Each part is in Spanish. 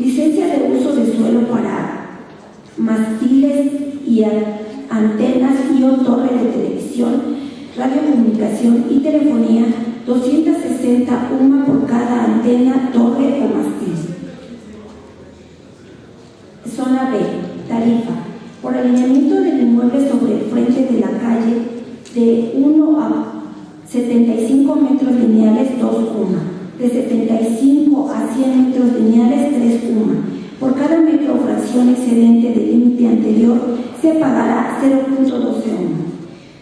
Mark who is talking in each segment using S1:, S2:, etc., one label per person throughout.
S1: licencia de uso de suelo para mástiles y antenas y o torre de televisión, radiocomunicación y telefonía, 260 UMA por cada antena, torre o mástil. Zona B, tarifa. Por alineamiento del inmueble sobre el frente de la calle de 1 a 75 metros lineales, 2 UMA. De 75 a 100 metros lineales, 3 UMA. Por cada metro o fracción excedente del límite anterior, se pagará 0.12 UMA.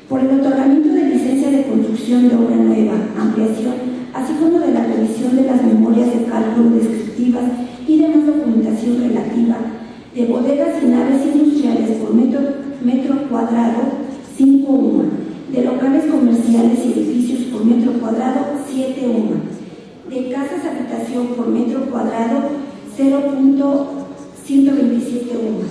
S1: Por el otorgamiento de licencia de construcción de obra nueva, ampliación, así como de la revisión de las memorias de cálculo descriptivas y demás documentación relativa de bodegas y naves industriales por metro cuadrado, 5 UMA. De locales comerciales y edificios por metro cuadrado, 7 UMA. De casas habitación por metro cuadrado, 0.127 UMA.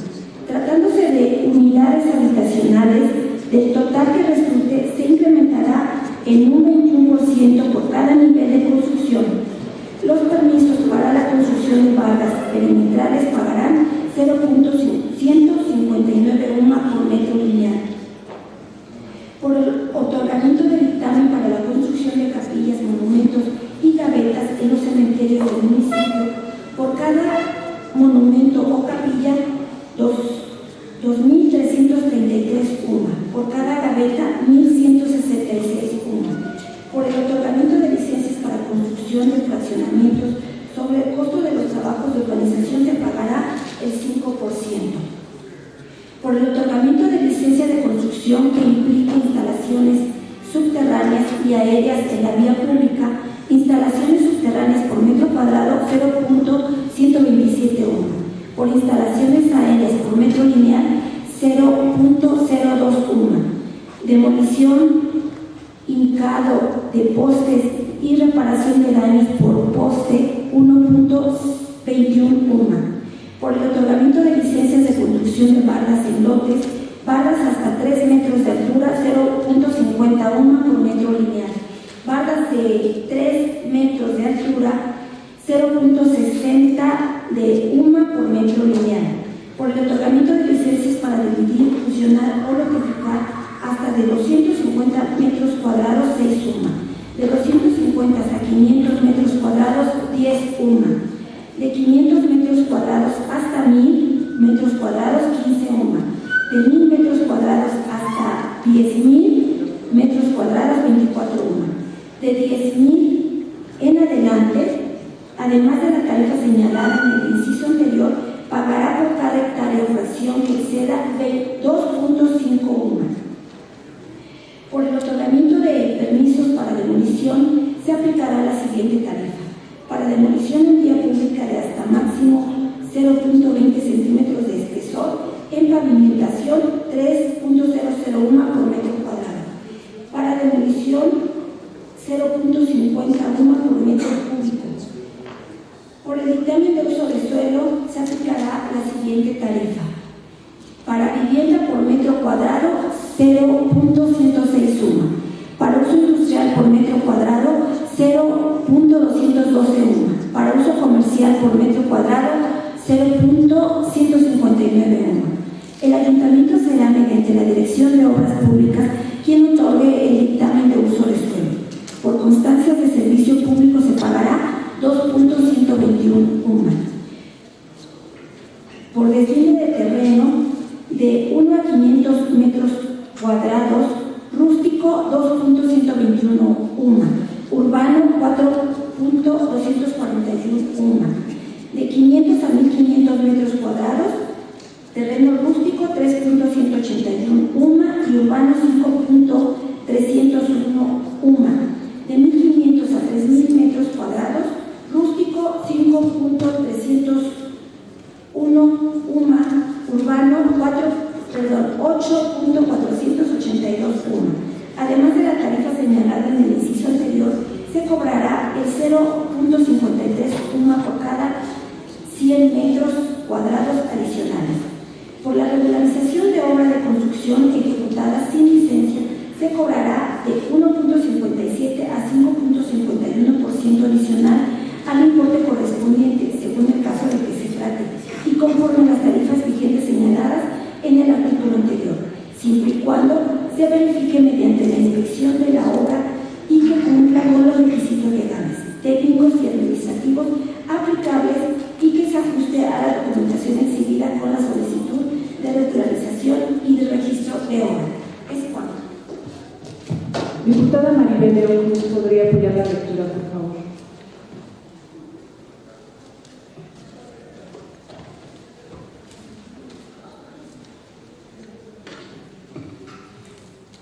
S1: Tratándose de unidades habitacionales, del total que resulte se incrementará en un 21% por cada nivel de construcción. Los permisos para la construcción de barras perimetrales pagarán 0.159 UMA por metro lineal. Por el otorgamiento del dictamen para la construcción de capillas, monumentos y gavetas en los cementerios del municipio, por cada monumento o capilla, 2.333 UMA. Por cada gaveta, 1.166 UMA. Por el otorgamiento de licencias para construcción de fraccionamientos, sobre el costo de los trabajos de urbanización se pagará el 5%. Por el otorgamiento de licencia de construcción que implique instalaciones subterráneas y aéreas en la vía pública, instalaciones subterráneas por metro cuadrado, 0.127 UMA. Por instalaciones aéreas por metro lineal, 0.02 UMA. Demolición, hincado de postes y reparación de daños por poste, 1.21 UMA. Por el otorgamiento de licencias de construcción de barras en lotes, barras hasta 3 metros de altura, 0.50 UMA por metro lineal. Barras de 3 metros de altura, 0.60 de UMA por metro lineal. Por el otorgamiento de licencias para dividir, fusionar o lotificar hasta de 250 metros cuadrados, 6 UMA. De 250 hasta 500 metros cuadrados, 10 UMA. De 500 metros cuadrados hasta 1.000 metros cuadrados, 15 UMA. De 1.000 metros cuadrados hasta 10.000 metros cuadrados, 24 UMA. De 10.000 en adelante, además de la tarifa señalada en el inciso anterior, pagará por cada hectárea o fracción que exceda 2.5 UMA. Por el otorgamiento de permisos para demolición, se aplicará la siguiente tarifa. Para demolición en vía pública de hasta máximo 0.20 centímetros de espesor, en pavimentación 3.00 UMA por metro cuadrado. Para demolición 0.50 UMA por metro cúbico. Por el dictamen de uso de suelo se aplicará la siguiente tarifa. Para vivienda por metro cuadrado, 0.106 UMA. Para uso industrial por metro cuadrado, 0.212 UMA. Para uso comercial por metro cuadrado, 0.159 UMA. El ayuntamiento será mediante la Dirección de Obras Públicas quien otorgue el dictamen de uso de suelo. Por constancias de servicio público se pagará 2.121 UMA. Por desnivel de terreno de 1 a 500 metros cuadrados, rústico 2.121 UMA, urbano 4.241 UMA. De 500 a 1.500 metros cuadrados, terreno rústico 3.181 UMA y urbano 5.301 UMA. De 1.500 a 3.000 metros cuadrados, rústico 5.301 UMA, urbano 8.482 UMA. Además de la tarifa señalada en el inciso anterior, se cobrará el 0.53 UMA por cada 100 metros cuadrados adicionales. Por la regularización de obra de construcción ejecutada sin licencia, se cobrará de 1.57 a 5.51% adicional al importe correspondiente, según el caso de que se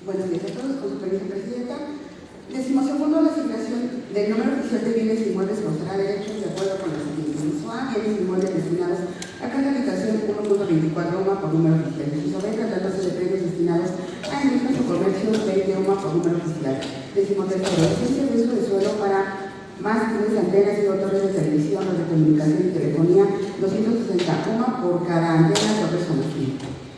S2: Buenos días a todos, con su permiso, Presidenta. 12º, la asignación del número oficial de bienes inmuebles contará derechos de acuerdo con los siguientes. Inciso A, bienes inmuebles destinados a cada habitación 1.24 UMA por número oficial. Inciso B, tratándose de premios destinados a industrias o comercios 20 UMA por número oficial. 13º, licencia de uso de suelo para mástiles, antenas y torres de televisión, de comunicación y telefonía 260 UMA por cada antena, torres o mástil.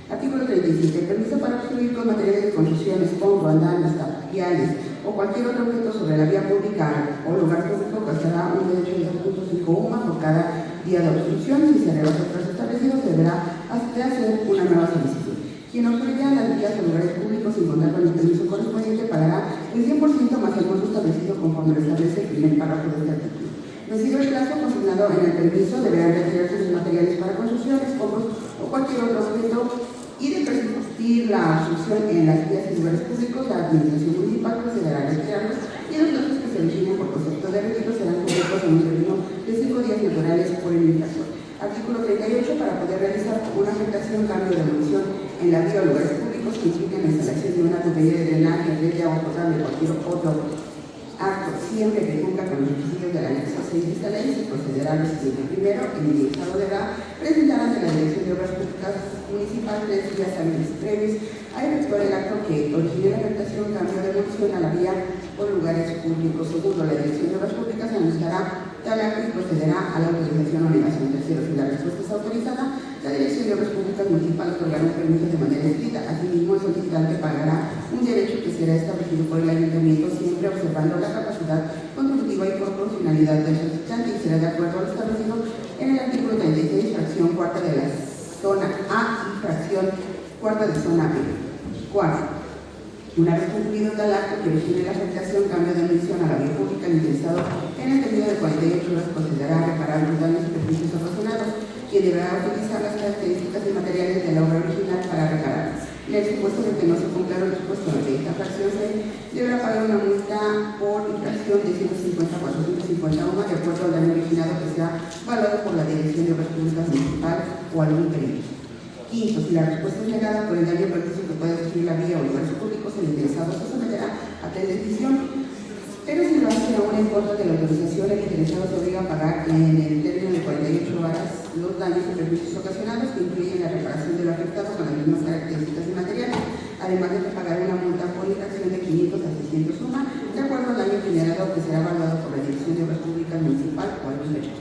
S2: Artículo 37. Permiso para obstruir con materiales de construcción, escombro, andanas, tapiales o cualquier otro objeto sobre la vía pública o lugar público costará un derecho de 2.5 UMA por cada día de obstrucción. Si se rebasa el plazo establecido, se deberá hacer una nueva solicitud. Quien obstruya las vías o lugares públicos sin contar con el permiso correspondiente pagará el 100% más el monto establecido conforme lo establece el primer párrafo de este artículo. Vencido el plazo consignado en el permiso, deberán retirarse sus materiales para construcción, escombros o cualquier otro objeto y de persistir la obstrucción en las vías y lugares públicos, la administración municipal procederá a retirarlos y los datos que se originen por concepto de retiro serán cubiertos en un término de 5 días naturales por el infractor. Artículo 38. Para poder realizar una afectación, cambio de demolición en la vía o lugares públicos que impliquen la instalación de una tubería de drenaje, red de agua potable o cualquier otro acto, siempre que cumpla con los requisitos del anexo 6 de esta ley, se procederá a lo siguiente. Primero, el interesado deberá presentar ante la Dirección de Obras Públicas Municipal 3 días hábiles previos a efectuar el acto que origine la afectación, cambio de demolición a la vía o lugares públicos. Segundo, la Dirección de Obras Públicas anunciará tal acto y procederá a la autorización o negación. Tercero, si la respuesta es autorizada, la Dirección de Obras Públicas Municipal otorgará un permiso de manera escrita. Asimismo, el solicitante pagará un derecho que será establecido por el Ayuntamiento, siempre observando la capacidad contributiva y proporcionalidad del solicitante, y será de acuerdo a lo establecido en el artículo 36, fracción cuarta de la zona A y fracción cuarta de zona B. Cuarto, una vez concluido tal acto que origine la afectación, cambio de emisión a la vía pública, el interesado en el término de 48 horas procederá a reparar los daños y perjuicios ocasionados, quien deberá utilizar las características y materiales de la obra original para repararlas. En el supuesto de que no se cumpla el supuesto de esta fracción, se deberá pagar una multa por infracción de 150 a 450 UMA de acuerdo al daño originado que sea valorado por la Dirección de Obras Públicas Municipal o algún perito. Quinto, si la respuesta es negada por el daño o perjuicio que puede sufrir la vía o lugares públicos, el interesado se someterá a tal decisión. Pero si lo hace aún en contra de la autorización, el interesado se obliga a pagar en el término de 48 horas los daños y perjuicios ocasionados, que incluyen la reparación de lo afectado con las mismas características y materiales, además de pagar una multa por infracción de 500 a 600 UMA, de acuerdo al daño generado que será evaluado por la Dirección de Obras Públicas Municipal o algún derecho.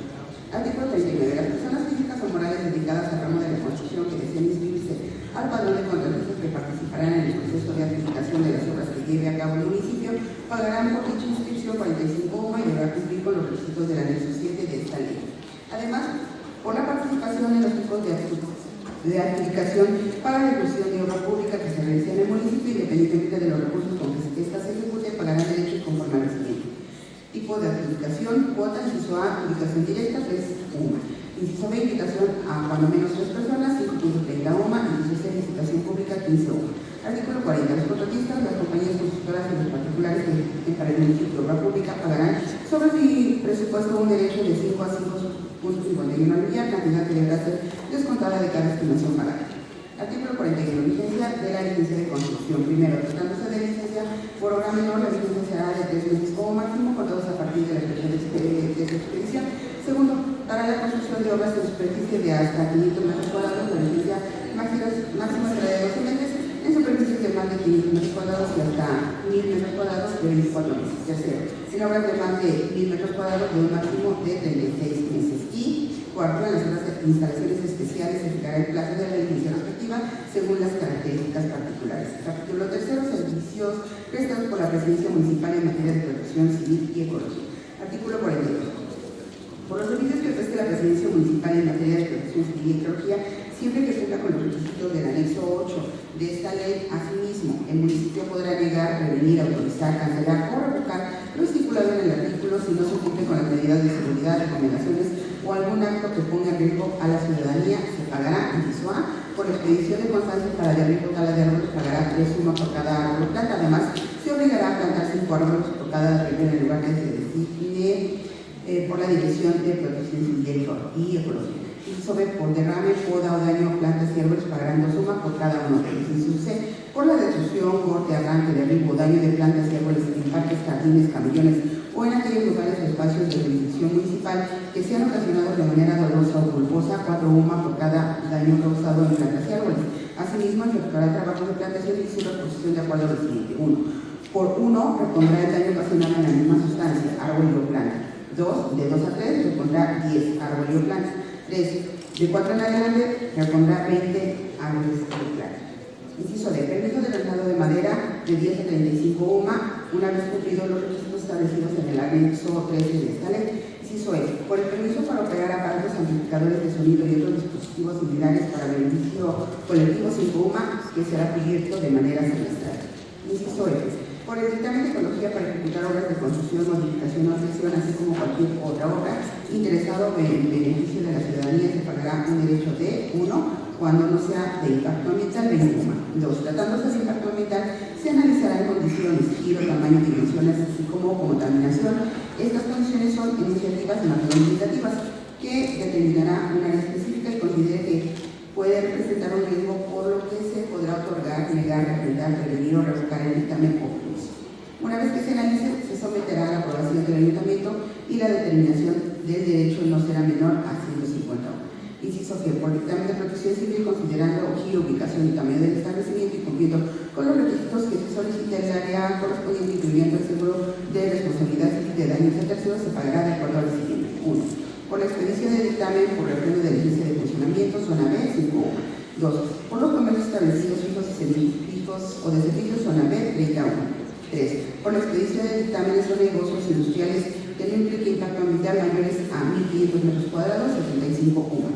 S2: Artículo 39. Las personas físicas o morales dedicadas al ramo de la construcción que deseen inscribirse al padrón de contratistas que participarán en el proceso de adjudicación de las obras que lleve a cabo el municipio pagarán por dicha inscripción 45 UMA y deberá cumplir con los requisitos del anexo 7 de esta ley. Además, por la participación en los tipos de adjudicación para la ejecución de obra pública que se realice en el municipio, independientemente de los recursos con que ésta se ejecute, pagarán derechos conforme a lo siguiente. Tipo de adjudicación: cuota. Inciso A, adjudicación directa, 3 UMA. Inciso B, invitación a cuando menos 3 personas, 5.30 UMA. Inciso C, licitación pública, 15 UMA. Artículo 40. Los contratistas, las compañías constructoras y los particulares que ejecuten para el municipio de obra pública pagarán sobre su presupuesto un derecho de 5 a 5.51 al día, cantidad que deberá ser descontada de cada estimación pagada. Artículo 41. Vigencia de la licencia de construcción. Primero, tratándose de licencia por obra menor, la licencia será de 3 meses como máximo, contados a partir de la fecha de su expedición. Segundo, para la construcción de obras de superficie de hasta 500 metros cuadrados, la licencia máxima será de 12 meses, en superficies de más de 500 metros cuadrados y hasta 1000 metros cuadrados de 24 meses. Tercero, en obras de más de 1000 metros cuadrados de un máximo de 36 meses. Y cuarto, en las obras de instalaciones especiales se fijará el plazo de la licencia respectiva según las características particulares. Capítulo 3. Servicios prestados por la Presidencia Municipal en materia de protección civil y ecología. Artículo 42. Por los servicios que preste la Presidencia Municipal en materia de protección civil y ecología, siempre que cumpla con los requisitos del anexo 8 de esta ley, asimismo, el municipio podrá negar, prevenir, autorizar, cancelar o revocar lo estipulado en el artículo si no se cumple con las medidas de seguridad, recomendaciones o algún acto que ponga en riesgo a la ciudadanía. Se pagará, inciso A, por expedición de constancia para derribo tala de árboles, pagará 3 UMA por cada árbol planta. Además, se obligará a plantar 5 árboles por cada derribo en el lugar que se designe por la Dirección de Protección Civil y Ecología. Inciso B, por derrame, poda o daño a plantas y árboles pagarán 2 UMA por cada uno de ellos. Inciso C, por la destrucción, corte, arranque, derribo, daño de plantas y árboles en parques, jardines, camellones o en aquellos lugares o espacios de jurisdicción municipal que sean ocasionados de manera dolosa o culposa, 4 UMA por cada daño causado en plantas y árboles. Asimismo, efectuará trabajos de plantación y su reposición de acuerdo a lo siguiente. 1. Por 1, repondrá el daño ocasionado en la misma sustancia, árbol o planta. 2. De 2 a 3, repondrá 10 árboles o planta. 3. De 4 en adelante, repondrá 20 árboles o planta. Inciso D. Permiso de traslado de madera de 10 a 35 UMA, una vez cumplidos los requisitos establecidos en el anexo 13 de esta ley. Inciso E. Por el permiso para operar aparatos amplificadores de sonido y otros dispositivos similares para beneficio colectivo 5 UMA, que será cubierto de manera semestral. Inciso F. Por el dictamen de ecología para ejecutar obras de construcción, modificación o ampliación, así como cualquier otra obra, interesado en beneficio de la ciudadanía, se pagará un derecho de 1, cuando no sea de impacto ambiental, 20 UMA. 2. Tratándose de impacto ambiental, se analizarán condiciones, giro, tamaño, dimensiones, así como contaminación. Estas condiciones son iniciativas macrolegislativas que determinará una área específica y considere que puede representar un riesgo, por lo que se podrá otorgar, negar, refrendar, prevenir o revocar el dictamen o juicio. Una vez que se analice, se someterá a la aprobación del ayuntamiento y la determinación del derecho no será menor a 150 UMA. Inciso G. Por dictamen de protección civil, considerando giro, ubicación y tamaño del establecimiento y cumpliendo con los requisitos que se solicita el área correspondiente, incluyendo el seguro de responsabilidad civil de daños a terceros, se pagará de acuerdo a lo siguiente. 1. Por la expedición de dictamen por refrendo de licencia de funcionamiento, zona B, 5 UMA. 2. Por los comercios establecidos fijos y semifijos o de servicios, zona B, 30 UMA. 3. Por la expedición de dictámenes o negocios industriales que no implique impacto ambiental mayores a 1.500 metros cuadrados, 75 UMA.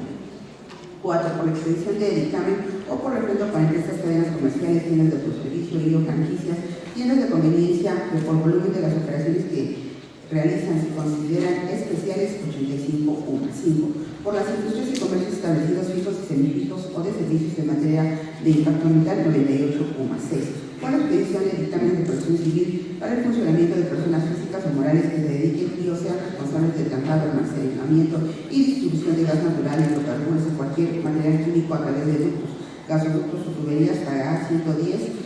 S2: 4. Por la expedición de dictamen o por refrendo para empresas, cadenas comerciales, tiendas de autoservicio y o franquicias, tiendas de conveniencia que por volumen de las operaciones que realizan se consideran especiales, 85 UMA. 5. Por las industrias y comercios establecidos fijos y semifijos o de servicios en materia de impacto ambiental, 98 UMA. 6. Por la expedición de dictámenes de protección civil para el funcionamiento de personas físicas o morales que se dediquen y o sean responsables del traslado, almacenamiento y distribución de gas natural, hidrocarburos o cualquier material químico a través de ductos, gasoductos o tuberías, pagará 110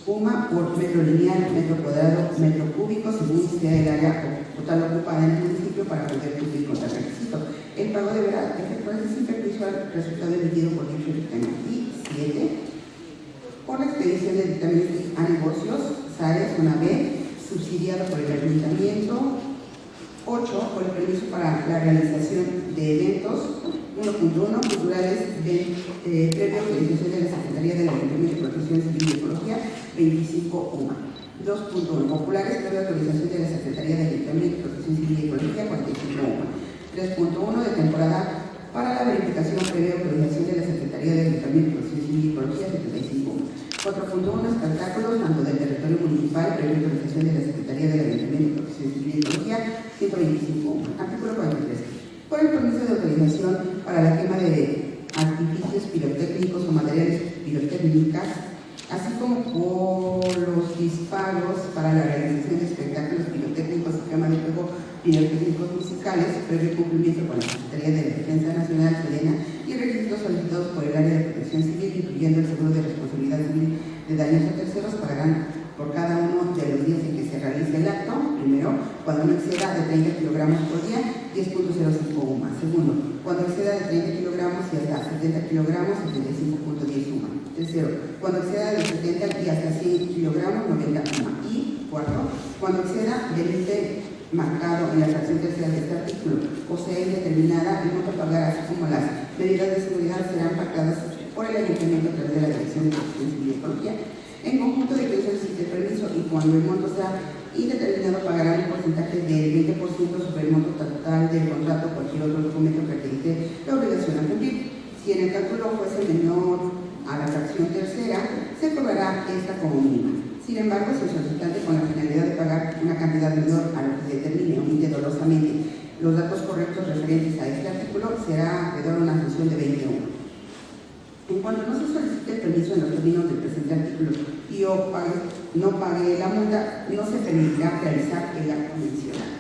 S2: UMA por metro lineal, metro cuadrado, metro cúbico, según sea el área total ocupada en el municipio para poder cumplir con el requisito. El pago deberá efectuarse sin perjuicio al resultado emitido por dicho dictamen. Y 7. Por la expedición de dictámenes a negocios, SAE, zona B, subsidiado por el ayuntamiento. 8. Por el permiso para la realización de eventos. 1.1. Culturales, previa autorización de la Secretaría del Ayuntamiento de Protección Civil y Ecología, 25 UMA. 2.1. Populares, previa autorización de la Secretaría del Ayuntamiento de Protección Civil y Ecología, 45 UMA. 3.1. De temporada para la verificación previa autorización de la Secretaría del Ayuntamiento de Protección Civil y Ecología, 75 UMA. 4.1. Espectáculos, tanto del territorio municipal, previa autorización de la Secretaría del Ayuntamiento de Protección Civil y Ecología, 125 UMA. Artículo 43. Por el permiso de autorización para la quema de artificios pirotécnicos o materiales pirotécnicas, así como por los disparos para la realización de espectáculos pirotécnicos y quema de fuego pirotécnicos musicales, previo cumplimiento con la Secretaría de la Defensa Nacional, SEDENA, y requisitos solicitados por el área de protección civil, incluyendo el seguro de responsabilidad civil de daños a terceros, pagarán por cada uno de los días en que se realice el acto. Primero, cuando no exceda de 30 kilogramos por día, 10.05 UMA. Segundo, cuando exceda de 30 kilogramos y hasta 70 kilogramos, 75.10 UMA. Tercero, cuando exceda de 70 y hasta 100 kilogramos, 90 UMA. Y cuarto, cuando exceda del límite marcado en la fracción tercera de este artículo, o sea indeterminada, el monto a pagar, así como las medidas de seguridad, serán pactadas por el ayuntamiento a través de la Dirección de Protección Civil y Ecología, en conjunto de que solicite el permiso, y cuando el monto sea indeterminado, pagará un porcentaje del 20% sobre el monto total del contrato o cualquier otro documento que acredite la obligación a cumplir. Si en el cálculo fuese menor a la fracción tercera, se cobrará esta como mínima. Sin embargo, si el solicitante, con la finalidad de pagar una cantidad menor a lo que se determine, omite dolosamente los datos correctos referentes a este artículo, será acreedor a una sanción de 20 UMA. En cuanto no se solicite el permiso en los términos del presente artículo y no pague la multa, no se permitirá realizar el acto mencionado.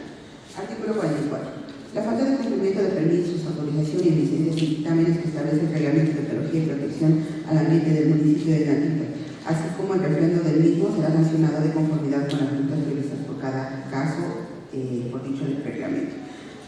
S2: Artículo 44. La falta de cumplimiento de permisos, autorización y licencias y dictámenes que establece el Reglamento de Ecología y Protección al Ambiente del municipio de Natinta, así como el refrendo del mismo, será sancionado de conformidad con las multas previstas por cada caso por dicho reglamento.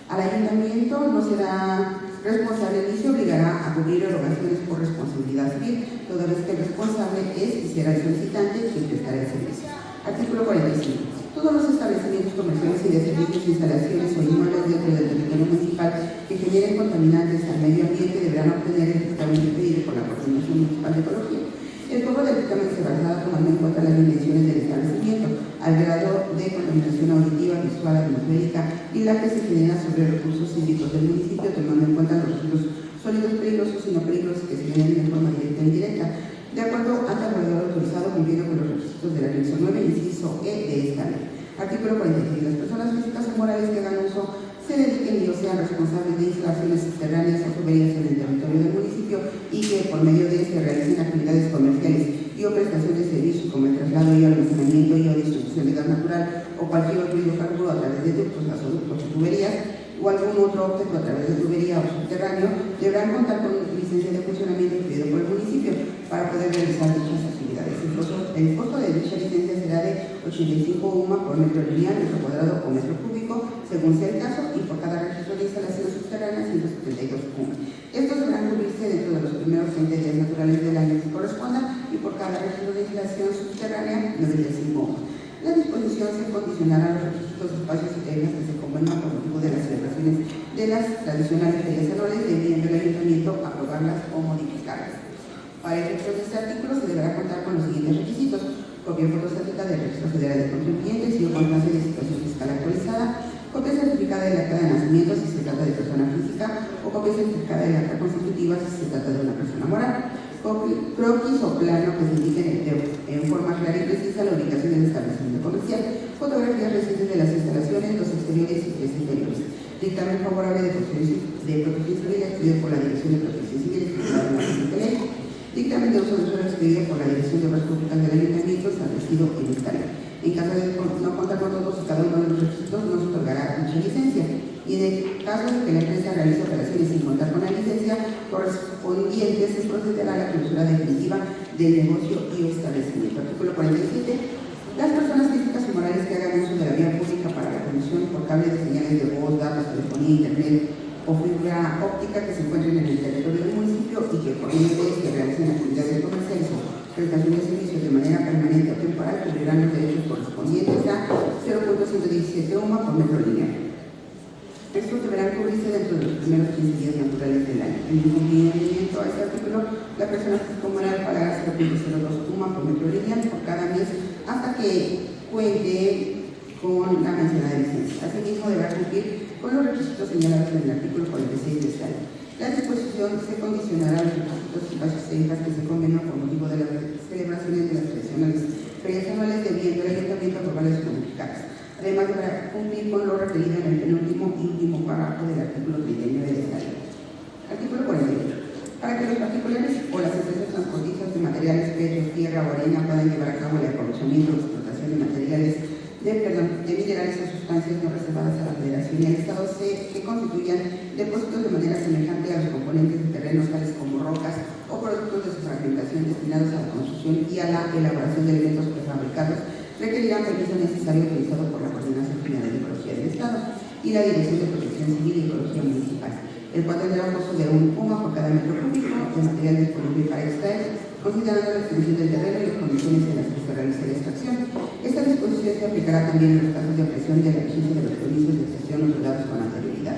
S2: Al ayuntamiento no será responsable ni se obligará a cubrir erogaciones por responsabilidad civil, toda vez que el responsable es y será el solicitante quien prestará el servicio. Artículo 45. Todos los establecimientos comerciales y de servicios, instalaciones o inmuebles dentro del territorio municipal que generen contaminantes al medio ambiente deberán obtener el dictamen pedido por la Coordinación Municipal de Ecología. El cobro del dictamen se basará tomando en cuenta las dimensiones del establecimiento, al grado de contaminación auditiva, visual, atmosférica y la que se genera sobre recursos hídricos del municipio, tomando en cuenta los residuos sólidos peligrosos y no peligrosos que se generen de forma directa e indirecta, de acuerdo al evaluador autorizado cumpliendo con los requisitos de la anexo 9, inciso E de esta ley. Artículo 46. Las personas físicas o morales que hagan uso, se dediquen y o sean responsables de instalaciones subterráneas o tuberías en el territorio del municipio y que por medio de este realicen actividades comerciales y o prestaciones de servicios como el traslado y almacenamiento y o distribución de gas natural o cualquier otro hidrocarburo a través de ductos, gasoductos o tuberías o algún otro objeto a través de tubería o subterráneo, deberán contar con licencia de funcionamiento pedido por el municipio para poder realizar dichas actividades. El costo de dicha licencia será de 85 UMA por metro lineal, metro cuadrado o metro cúbico, según sea el caso, y por cada registro de instalaciones subterráneas 172 UMA. Estos deberán cubrirse dentro de los primeros 20 días naturales del año que correspondan y por cada registro de instalación subterránea 95 UMA. La disposición se condicionará a los requisitos de espacios y reglas que se convengan por motivo de las celebraciones de las tradicionales ferias anuales, debiendo el ayuntamiento aprobarlas o modificarlas. Para efectos de este artículo se deberá contar con los siguientes requisitos: copia fotostática del Registro Federal de Contribuyentes y o constancia de situación fiscal actualizada, copia certificada del acta de nacimiento si se trata de persona física o copia certificada del acta constitutiva si se trata de una persona moral, croquis o plano que se indiquen en forma clara y precisa la ubicación del establecimiento comercial, fotografías recientes de las instalaciones, los exteriores y tres interiores. Dictamen favorable de protección civil expedido por la Dirección de Protección Civil estipulado en la presente ley. Dictamen de uso de suelo expedido por la Dirección de Obras Públicas del Ayuntamiento establecido en esta ley. En caso de no contar con todos y cada uno de los requisitos, no se otorgará dicha licencia. Y en el caso de que la empresa realice operaciones sin contar con la licencia correspondiente, se procederá a la clausura definitiva del negocio y establecimiento. Artículo 47. Las personas físicas y morales que hagan uso de la vía pública para la conexión por cable de señales de voz, datos, telefonía, internet o fibra óptica que se encuentren en el territorio del municipio y que por medio de este realicen actividades comerciales o prestaciones de servicios de manera permanente o temporal cubrirán los derechos correspondientes a 0.117 UMA por metro lineal. Estos deberán cubrirse dentro de los primeros 15 días naturales del año. En cumplimiento a este artículo, la persona moral pagará 0.02 UMA por metro lineal por cada mes hasta que cuente con la mencionada licencia. Asimismo, deberá cumplir con los requisitos señalados en el artículo 46 de esta ley. La disposición se condicionará a los requisitos y bases técnicas que se convengan por motivo de las celebraciones de las tradicionales ferias anuales, debiendo el ayuntamiento aprobarlas y modificarlas. Además, deberá cumplir con lo referido en el penúltimo y último párrafo del artículo 39 de esta ley. Artículo 48. Para que los particulares o las empresas transportistas de materiales, petróleo, tierra o arena puedan llevar a cabo el aprovechamiento o explotación de materiales de minerales o sustancias no reservadas a la Federación y al Estado que constituyan depósitos de manera semejante a los componentes de terrenos tales como rocas o productos de su fragmentación destinados a la construcción y a la elaboración de elementos prefabricados, requerirán permiso necesario utilizado por la Coordinación General de Ecología del Estado y la Dirección de Protección Civil y Ecología Municipal, el cual tendrá un costo de 1 UMA por cada metro cúbico de material disponible para extraer, considerando la extensión del terreno y las condiciones en las que se realice la extracción. Esta disposición se aplicará también en los casos de ampliación de la vigencia de los permisos de extracción otorgados con anterioridad.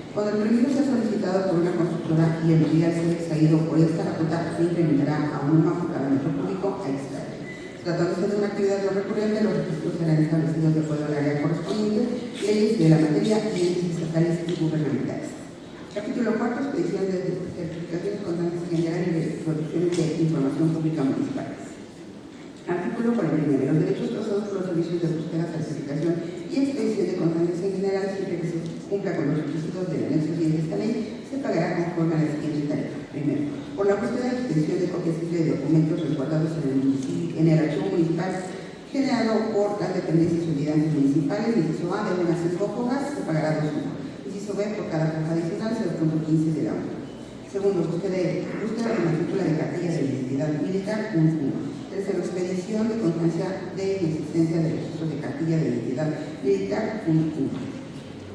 S2: Cuando el permiso sea solicitado por una constructora y el material sea extraído por esta, la cuota se incrementará a 1 UMA por cada metro cúbico a extraer. Tratándose de una actividad no recurrente, los requisitos serán establecidos de acuerdo al área correspondiente, leyes de la materia y leyes estatales y gubernamentales. Capítulo 4. Expedición de certificaciones, constancias generales y producciones de información pública municipal. Artículo 49. Los derechos causados por los servicios de búsqueda, certificación y expedición de constancias en general, siempre que se cumpla con los requisitos del anexo 10 de esta ley, se pagará conforme a la siguiente tarifa. Primero, por la búsqueda y expedición de copias simples de documentos resguardados en el archivo municipal generado por las dependencias y unidades municipales, inciso A, de unas 5 hojas, se pagará 2 UMA. Inciso Inciso B, por cada foja adicional, 0.15 de la 1. Segundo, búsqueda de matrícula de cartilla de identidad militar, 1. Tercero, expedición de constancia de existencia de registro de cartilla de identidad militar, 1.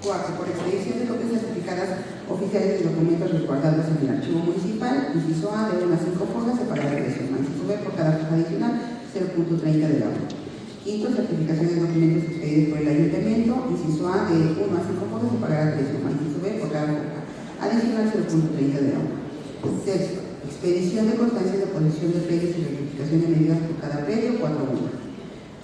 S2: Cuarto, por expedición de copias certificadas oficiales de documentos resguardados en el archivo municipal, inciso A, de 1 a 5 fojas separadas de suma. Inciso B, por cada foja adicional, 0.30 de la 1. Quinto, certificación de documentos expedidos por el ayuntamiento, inciso A, de 1 a 5 fojas separadas de suma. Inciso B, por cada foja adicional, 0.30 de la 1. Sexto, expedición de constancia de posesión de predios y rectificación de medidas por cada predio, 4.1.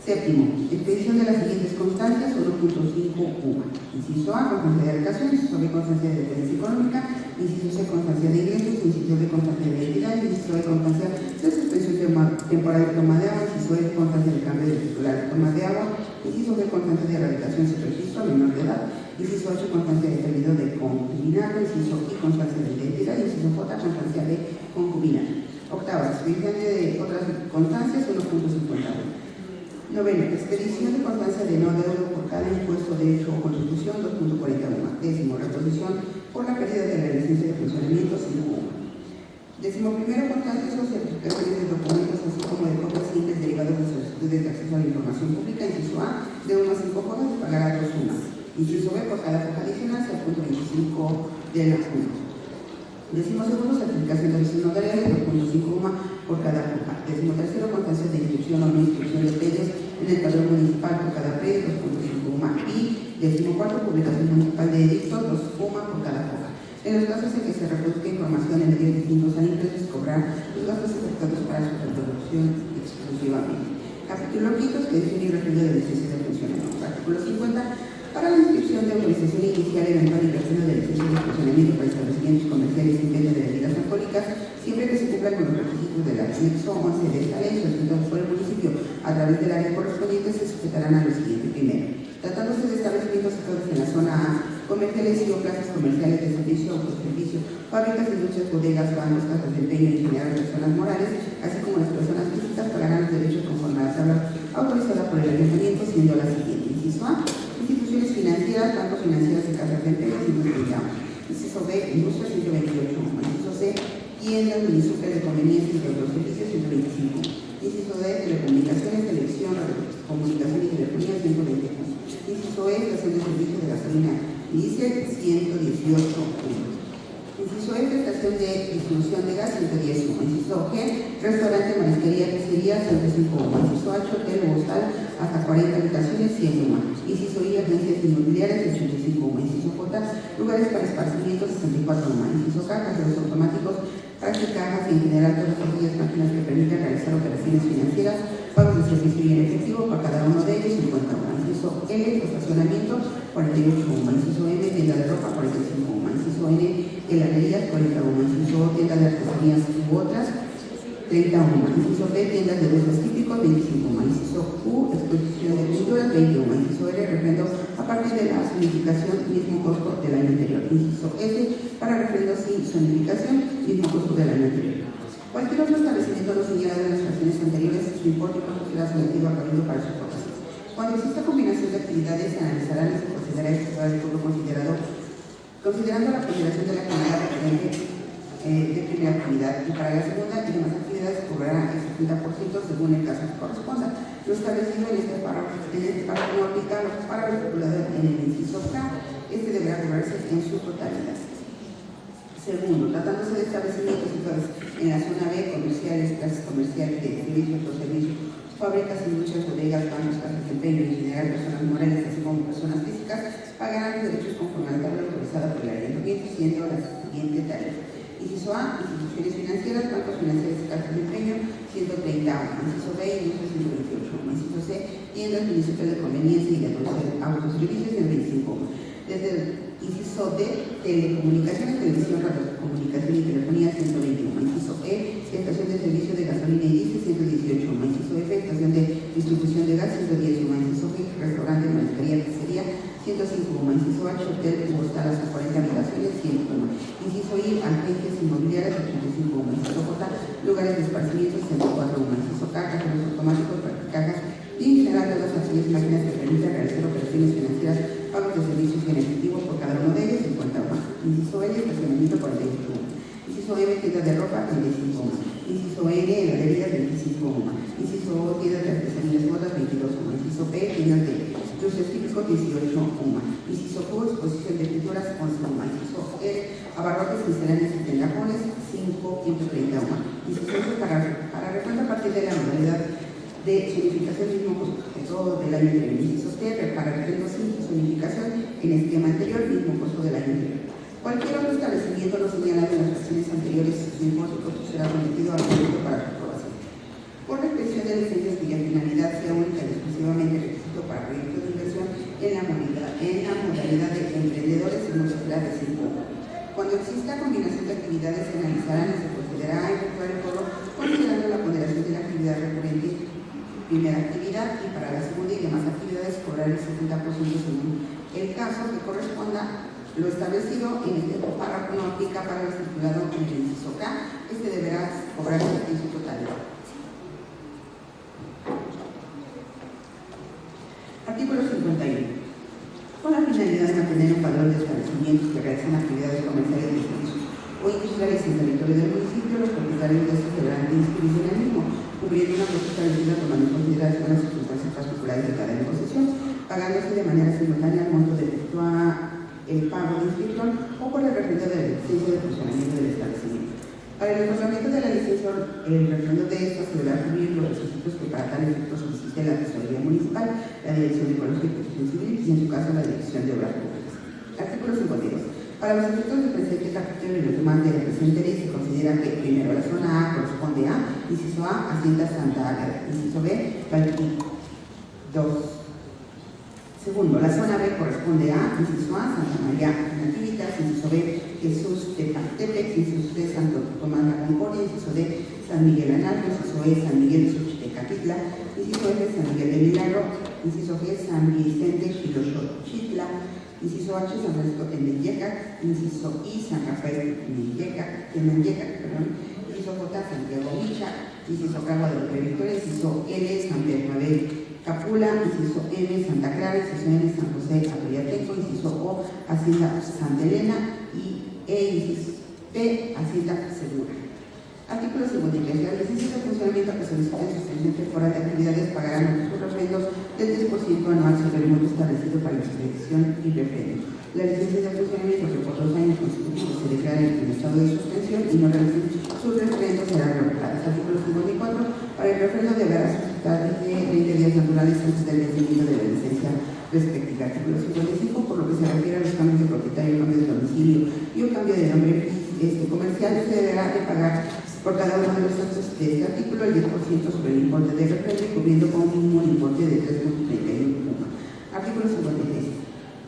S2: Séptimo, expedición de las siguientes constancias, 1.5 UMA. Inciso A, constancia de educación, inciso B, constancia de dependencia económica, inciso C, constancia de ingresos, inciso D, constancia de identidad, inciso E, constancia de suspensión temporal de toma de agua, inciso E, constancia de cambio de titular de toma de agua, inciso G, constancia de erradicación sin registro a menor de edad, inciso H, constancia de periodo de concubinato, inciso I, constancia de identidad, inciso J, constancia de concubinato. Octava, expedición de otras constancias, 1.51. Noveno, expedición de constancia de no deuda por cada impuesto de hecho o contribución, 2.41. Décimo, reposición por la pérdida de la licencia de funcionamiento, 5.1. Décimo primero, constancias o certificaciones de documentos, así como de copias simples derivadas de solicitudes de acceso a la información pública, inciso A, de 1 a 5 fojas se pagará 2 sumas. Inciso B, por cada foja adicional, 0.25 de la 1. Décimo segundo, certificación de visión notarial, 2.5 UMA por cada foja. Décimo tercero, constancia de inscripción o no inscripción de predios en el padrón municipal por cada predio, 2.5 UMA. Y décimo cuarto, publicación municipal de edictos, 2 UMA por cada foja. En los casos en que se reproduzca información en medios distintos a impresos, cobrar los gastos efectuados para su reproducción exclusivamente. Capítulo quinto, expedición y refrendo de licencia de funcionamiento. Artículo 50. Para la inscripción de autorización inicial eventual y refrendo de licencia de funcionamiento para establecimientos comerciales sin venta de bebidas alcohólicas, siempre que se cumplan con los requisitos del anexo 11 de esta ley solicitados por el municipio a través del área correspondiente, se sujetarán a lo siguiente. Primero, tratándose de establecimientos situados en la zona A, comerciales y o plazas comerciales de servicio o autoservicio, fábricas, industrias, bodegas, bancos, casas de empeño y en general personas morales, así como las personas físicas, pagarán los derechos conforme a la tabla autorizada por el ayuntamiento, siendo la siguiente. Inciso A, instituciones financieras, bancos financieros y casas de empleo, inciso B, industria, 128. Inciso C, tiendas, municipios de conveniencia y de otros servicios, 125. Inciso D, telecomunicaciones, televisión, comunicación y telefonía, 120. Inciso E, estación de servicio de gasolina y diésel, 118. Inciso F, estación de distribución de gas, 110. Inciso G, restaurante, marisquería, pizzería, 105. Inciso H, hotel o hostal, hasta 40 habitaciones, 100. Inciso I, agencias inmobiliarias, 85. Inciso J, lugares para esparcimiento, 64. Inciso K, cajeros automáticos, cajas y en general todas aquellas máquinas que permitan realizar operaciones financieras, pagos de servicio y en efectivo por cada uno de ellos, 50. Inciso L, estacionamiento, 48. Inciso M, tienda de ropa, 45. Inciso N, heladerías, 41. Inciso O, tiendas de artesanías u otras, 31. Inciso P, tiendas de dulces típicos, 25. Inciso Q, exposición de pinturas, 21. Inciso R, refrendo a partir de la zonificación, mismo costo del año anterior. Inciso S, para refrendo sin zonificación, mismo costo del año anterior. Cualquier otro establecimiento no señalado en las fracciones anteriores, su importe y costo será sometido a cabildo para su aprobación. Cuando exista combinación de actividades, se analizarán y se considerará efectuar el turno considerando la ponderación de la actividad referente de primera actividad, y para la segunda y demás actividades se cobrará el 70% según el caso que corresponda. Lo establecido en este párrafo no aplica a los párrafos estipulados en el inciso K, este deberá cobrarse en su totalidad. Segundo, tratándose de establecimientos situados en la zona B, comerciales, clases comerciales de servicio, autoservicio, fábricas, industrias, bodegas, bancos, casas de empeño, en general personas morales, así como personas físicas, pagarán los derechos conforme a la tabla autorizada por el ayuntamiento, siendo la siguiente tarea. Inciso A, instituciones financieras, bancos financieros y casas de empeño, 130. Inciso B, industrias, 128. Inciso C, tiendas, municipios de conveniencia y de autoservicios, 125. Desde el inciso D, telecomunicaciones, televisión, radiocomunicación y telefonía, 121. Inciso E, estación de servicio de gasolina y diésel, 118. Inciso F, estación de distribución de gas, 110. Inciso G, restaurante, marisquería, pizzería, 105. Inciso H, hotel u hostal hasta 40 habitaciones, 101. Inciso I, agencias inmobiliarias, 85. Inciso J, lugares de esparcimiento, 104. Inciso K, cajeros automáticos, cajas y en general de las aquellas máquinas que permitan realizar operaciones financieras, pagos de servicios en efectivo por cada uno de ellos, 50. estacionamiento 45 UMA. Inciso M, tienda de ropa 35 UMA. Inciso N, heladerías 25 UMA. Inciso O, tiendas de artesanías bodas 22 UMA. Inciso P, tiendas de dulces típicos 18 UMA. Inciso Q, exposición de pinturas 11 UMA. Inciso R, abarrotes, misceláneas y tendajones 530 UMA. Inciso S, para refrendo a partir de la modalidad de zonificación mismo costo del año anterior. Inciso T, para refrendo sin zonificación en esquema anterior, mismo costo del año anterior. Cualquier otro establecimiento no señalado en las fracciones anteriores, su importe costo será sometido al proyecto para su aprobación. Por la expresión de licencias cuya finalidad sea única y exclusivamente requisito para proyectos de inversión en la modalidad de emprendedores en sociedad de 5 UMA. Cuando exista combinación de actividades, se analizarán y se procederá a efectuar el cobro considerando la ponderación de la actividad recurrente, primera actividad, y para la segunda y demás actividades cobrar el 70% según el caso que corresponda. Lo establecido en este párrafo no aplica para el estipulado en el inciso K. Este deberá cobrarse en su totalidad. Artículo 51. Con la finalidad de mantener un padrón de establecimientos que realizan actividades comerciales de servicios o industriales en territorio del municipio, los propietarios de estos deberán inscribirse en el mismo, cubriendo una cuota establecida tomando en consideración las circunstancias particulares de cada negociación, pagándose de manera simultánea el monto de el pago de inscripción o por el refrendo de la licencia de funcionamiento del establecimiento. Para el otorgamiento de la licencia, el refrendo de esta se deberá cubrir los requisitos que para tal efecto solicite la Tesorería Municipal, la Dirección de Ecología y Protección Civil y, en su caso, la Dirección de Obras Públicas. Artículo 52. Para los efectos del presente capítulo y los demás de la presente ley, se considera que, primero, la zona A corresponde a, inciso A, Hacienda Santa Águeda, inciso B, Valquí. 2. Segundo, la zona B corresponde a, inciso A, Santa María Nativitas, inciso B, Jesús de Pantepec, inciso C, Santo Tomás la Concordia, inciso D, San Miguel Analco, inciso E, San Miguel de Xochitecatitla, inciso F, San Miguel de Milagro, inciso G, San Vicente Xiloxochitla, inciso H, San Francisco Temenyeca, inciso I, San Rafael Temenyeca, inciso J, Santiago Micha, inciso K, Guadalupe Victoria, inciso L, San Bernabé Capula, inciso M, Santa Clara, inciso N, San José Apoyateco, inciso O, Hacienda Santa Elena y inciso P, Hacienda Segura. Artículo 53. Las licencias de funcionamiento que soliciten sus presentes fuera de actividades pagarán los refrendos del 10% anual sobre el monto establecido para la expedición y refrendo. Las licencias de funcionamiento que por 2 años consecutivos se declaren en estado de suspensión y no realicen sus refrendos serán revocadas. Artículo 54. Para el refrendo deberá suscitar de 20 días naturales antes del vencimiento de la licencia respectiva. Artículo 55. Por lo que se refiere a los cambios de propietario, cambio de domicilio y un cambio de nombre comercial, se deberá de pagar por cada uno de los actos de este artículo el 10% sobre el importe de refrendo, cubriendo como mínimo el importe de 3,31 UMA. Artículo 56.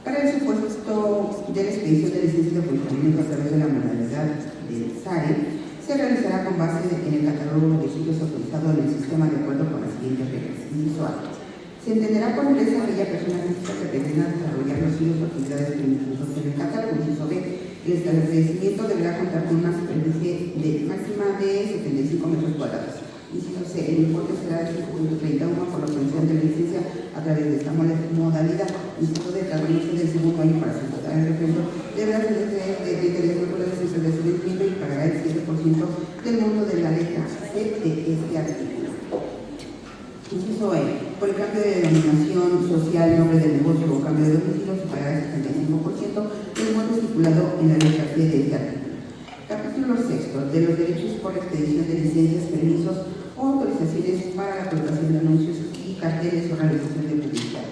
S2: Para el supuesto de la expedición de licencia de funcionamiento a través de la modalidad del SARE, se realizará con base en el catálogo de sitios autorizados en el sistema de acuerdo con las siguientes reglas. Inciso A. Se entenderá por empresa aquella persona física que pretenda desarrollar los sitios o actividades que incluso en el catálogo. Inciso B. El establecimiento deberá contar con una superficie máxima de 75 metros cuadrados. Inciso C. El importe será de 5.31 por la obtención de la licencia a través de esta modalidad. Inciso D. Tratamiento del segundo año para solicitar el refrendo deberá ser de 30 días naturales desde el vencimiento y pagará el 7% del monto de la letra C de este artículo. Inciso E. Por el cambio de denominación social, nombre del negocio o cambio de domicilio, se pagará el 75% del monto estipulado en la letra C de este artículo. Capítulo 6. De los derechos por expedición de licencias, permisos o autorizaciones para la colocación de anuncios y carteles o realización de publicidad.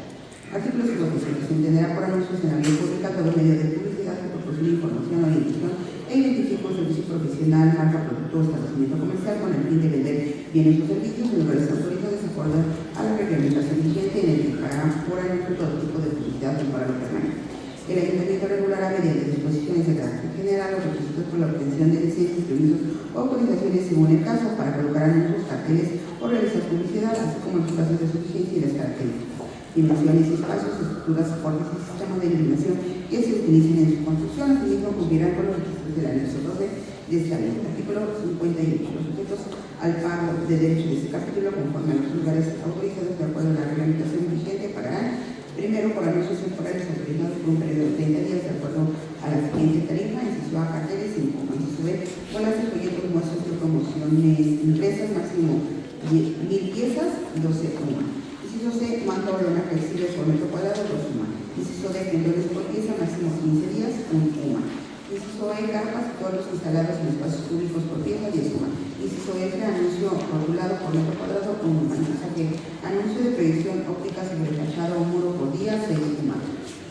S2: Artículo 57. Se entenderá por anuncios en la vía pública todo medio de publicidad que proporcione información, orientación e identifique un servicio profesional, marca, producto o establecimiento comercial con el fin de vender bienes o servicios en lugares autorizados de acuerdo a la reglamentación vigente en el que pagarán por anuncio todo tipo de publicidad temporal o permanente. El Ayuntamiento regulará mediante disposiciones de carácter general los requisitos por la obtención de licencias, permisos o autorizaciones según el caso para colocar anuncios, carteles o realizar publicidad, así como los casos de su vigencia y las características, dimensiones, espacios, estructuras, soportes y sistemas de iluminación que se utilicen en su construcción, asimismo cumplirán con los requisitos del anexo 12 de esta ley. Artículo 58. Los sujetos al pago de derechos de este capítulo, conforme a los lugares autorizados de acuerdo a la reglamentación vigente, pagarán primero por anuncios temporales autorizados por un periodo de 30 días de acuerdo a la siguiente tarifa, inciso A, carteles 5, inciso B, bolas de folletos, muestras de promociones impresas, máximo 1000 piezas, 12 UMA. Inciso C, manto o lona flexible por metro cuadrado, 2 UMA. Inciso D, pendores por pieza, máximo 15 días, 1 UMA. Inciso E, carpas y todos los instalados en espacios públicos por pieza, 10 UMA. Inciso F, anuncio rotulado por metro cuadrado, 1 UMA. Inciso G, anuncio de proyección óptica sobre fachada o muro por día, 6 UMA.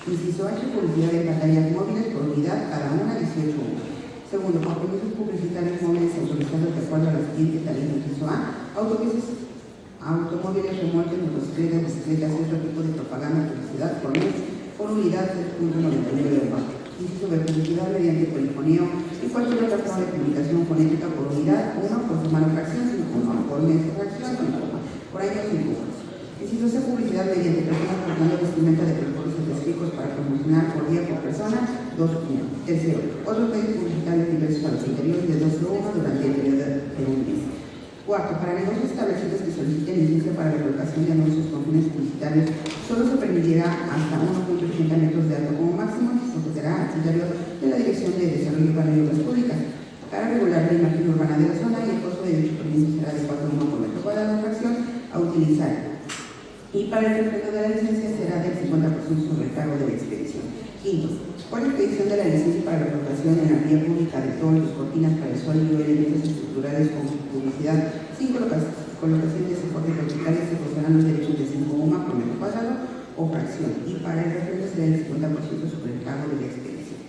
S2: Inciso H, publicidad de pantallas móviles por unidad, cada una 18 UMA. Segundo, compromisos publicitarios móviles autorizados de acuerdo a la siguiente tarifa. Inciso A, autobuses, automóviles, remolques, motocicletas, bicicletas y otro tipo de propaganda, publicidad por mes, por unidad, 3.99 UMA. Inciso B, publicidad mediante polifonía y cualquier otra forma de comunicación fonética por unidad, 1 por semana o fracción, 5 UMA, por mes o fracción, 5 UMA, por año, 5 UMA. Inciso C, publicidad mediante personas portando vestimenta de colores específicos para promocionar por día por persona, 2 UMA. Tercero, otros medios publicitarios diversos a los interiores de 2 UMA durante el periodo de un mes. Cuarto, para negocios establecidos que soliciten licencia para la colocación de anuncios con fines publicitarios, solo se permitirá hasta 1.80 metros de alto como máximo y se someterá al criterio de la Dirección de Desarrollo Urbano y Obras Públicas. Para regular la imagen urbana de la zona y el costo de dicho permiso será de 4 UMA por metro cuadrado de fracción a utilizar. Y para el refrendo de la licencia será del 50% sobre el pago de la expedición. Quinto, por la expedición de la licencia para la colocación en la vía pública de toldos, cortinas para el sol y elementos estructurales con publicidad sin colocación de soportes verticales se gozarán los derechos de 5 UMA por metro cuadrado o fracción. Y para el refrendo será el 50% sobre el pago de la expedición.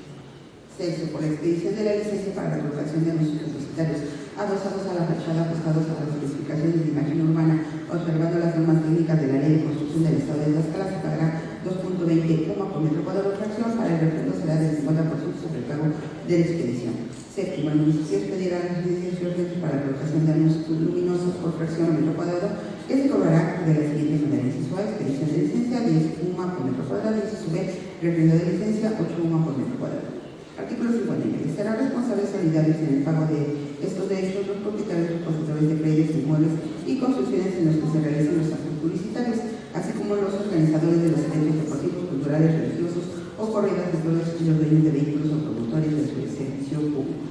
S2: Sexto, por la expedición de la licencia para la colocación de anuncios publicitarios adosados a la fachada, ajustados a las especificaciones de imagen urbana, observando las normas técnicas de la Ley de Construcción del Estado de Tlaxcala, se pagará 2.20 UMA por metro cuadrado fracción. Para el refrendo será del 50% sobre el pago de la expedición. Séptimo, el municipio expedirá las licencias para la colocación de anuncios luminosos por fracción o metro cuadrado, que se cobrará de la siguiente manera: inciso A, expedición de licencia, 10 UMA por metro cuadrado; inciso B, refrendo de licencia, 8 UMA por metro cuadrado. Artículo 59. Serán responsables solidarios en el pago de estos derechos los propietarios repositores de predios, inmuebles y construcciones en los que se realicen los actos publicitarios, así como los organizadores de los eventos deportivos, culturales, religiosos o corridas de toros y los dueños de vehículos o promotores del servicio público.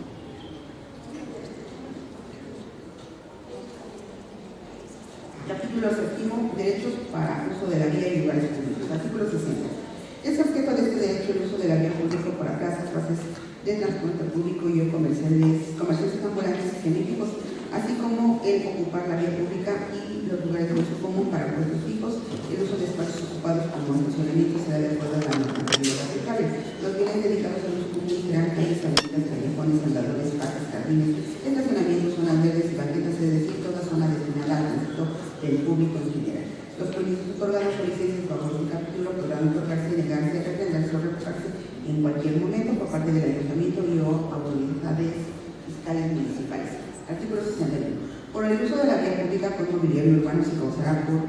S2: Artículo 7. Derechos para uso de la vía y lugares públicos. Artículo 60. Es objeto de este derecho el uso de la vía pública para plazas, pases de transporte público y comerciales ambulantes y científicos, así como el ocupar la vía pública y los lugares de uso común para puestos fijos. El uso de espacios ocupados como estacionamiento será de acuerdo a la normatividad aplicable. Los bienes dedicados al uso común serán calles, avenidas, callejones, andadores, parques, jardines, estacionamientos, zonas verdes y banquetas, es decir, toda zona destinada al tránsito del público en general. Los permisos otorgados o licencias bajo este capítulo podrán otorgarse, negarse, refrendarse o revocarse en cualquier momento por parte del ayuntamiento y o autoridades fiscales municipales. Artículo 61. Por el uso de la vía pública por mobiliario urbano se causará por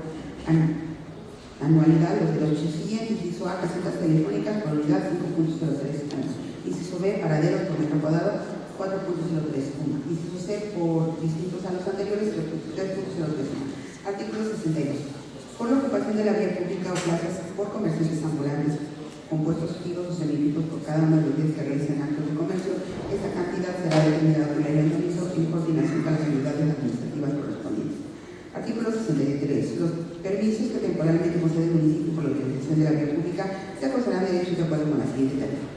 S2: anualidad los derechos siguientes: inciso A, casetas telefónicas por unidad, 5.03 años; inciso B, paraderos por metro cuadrado, 4.03 UMA; inciso C, por distintos a los anteriores, 3.03 UMA. Artículo 62. Por la ocupación de la vía pública o plazas por comerciantes ambulantes, compuestos fijos o semifijos por cada uno de los días que realicen actos de comercio, esta cantidad será determinada por el ayuntamiento en coordinación con las unidades administrativas correspondientes. Artículo 63. Los permisos que temporalmente concede el municipio por la utilización de la vía pública se acordarán derechos de acuerdo con la siguiente tarifa.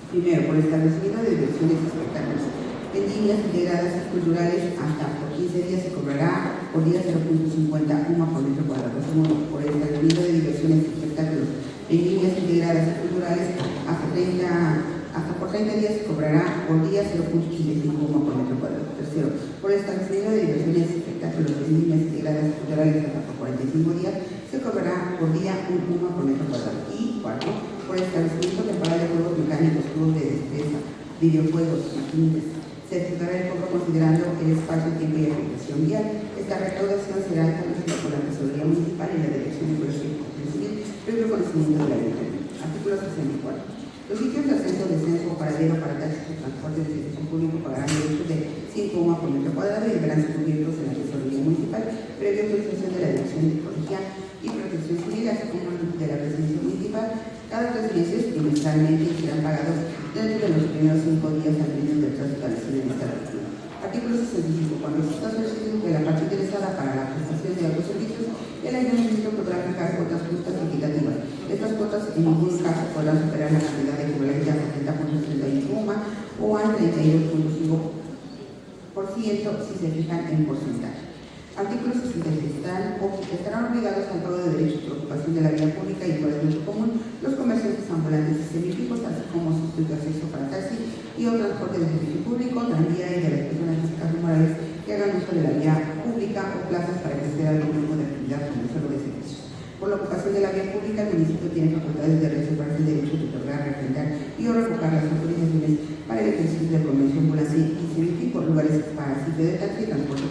S2: Primero, por el establecimiento de diversiones y espectáculos en líneas integradas y culturales hasta por 15 días se cobrará por día 0.50 UMA por metro cuadrado. Segundo, por el establecimiento de diversiones y espectáculos en líneas integradas y culturales hasta por 30 días se cobrará por día 0.85 UMA por metro cuadrado. Tercero, por el establecimiento de diversiones y espectáculos en líneas integradas y culturales hasta por 45 días se cobrará por día 1 UMA por metro cuadrado. Y cuarto, por el establecimiento temporal de juegos mecánicos, juegos de destreza, videojuegos, maquinitas. Se fijará el cobro considerando el espacio, tiempo y afectación vial. Esta recaudación será establecida por la Tesorería Municipal y la Dirección de Protección Civil, previo conocimiento de la Ayuntamiento. Artículo 64. Los sitios de ascenso, descenso o paradero para taxis o transporte de servicio público pagarán derechos de 5 UMA por metro cuadrado y deberán ser cubiertos en la Tesorería Municipal, previa autorización de la Dirección de Ecología y Protección Civil, así como de la Presidencia Municipal, cada 3 meses trimestralmente y serán pagados dentro de los primeros 5 días hábiles del plazo establecido en este artículo. Artículo 65. Cuando exista solicitud de la parte interesada para la prestación de altos servicios, el ayuntamiento podrá fijar cuotas justas y equitativas. Estas cuotas en ningún caso podrán superar la cantidad equivalente a 70.31 UMA o al 32.5% si se fijan en porcentaje. Artículo 66. Estarán obligados al pago de derechos por ocupación de la vía pública y por el uso común los comerciantes ambulantes y semifijos, así como sus de acceso para taxi y o transporte de servicio público, tranvía y de las personas físicas y morales que hagan uso de la vía pública o plazas para ejercer algún tipo de actividad como solo de servicio. Por la ocupación de la vía pública, el municipio tiene facultades de reservarse el derecho de otorgar, refrendar y o revocar las autorizaciones para el ejercicio del comercio ambulante y semifijos, lugares para sitio de taxi y transporte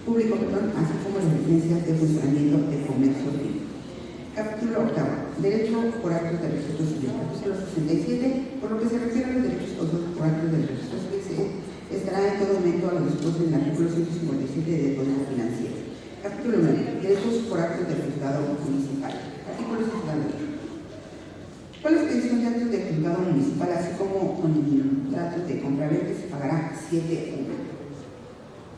S2: público, así como las licencias de funcionamiento de comercio público. Capítulo 8. Derecho por actos del registro civil. Capítulo 67. Por lo que se refiere a los derechos causados por actos del registro civil, estará en todo momento a lo dispuesto en el artículo 157 del Código Financiero. Capítulo 9. Derechos por actos del juzgado municipal. Artículo 68. Con la expedición de actos del juzgado municipal, así como con el trato de compraventa, se pagará 7 euros.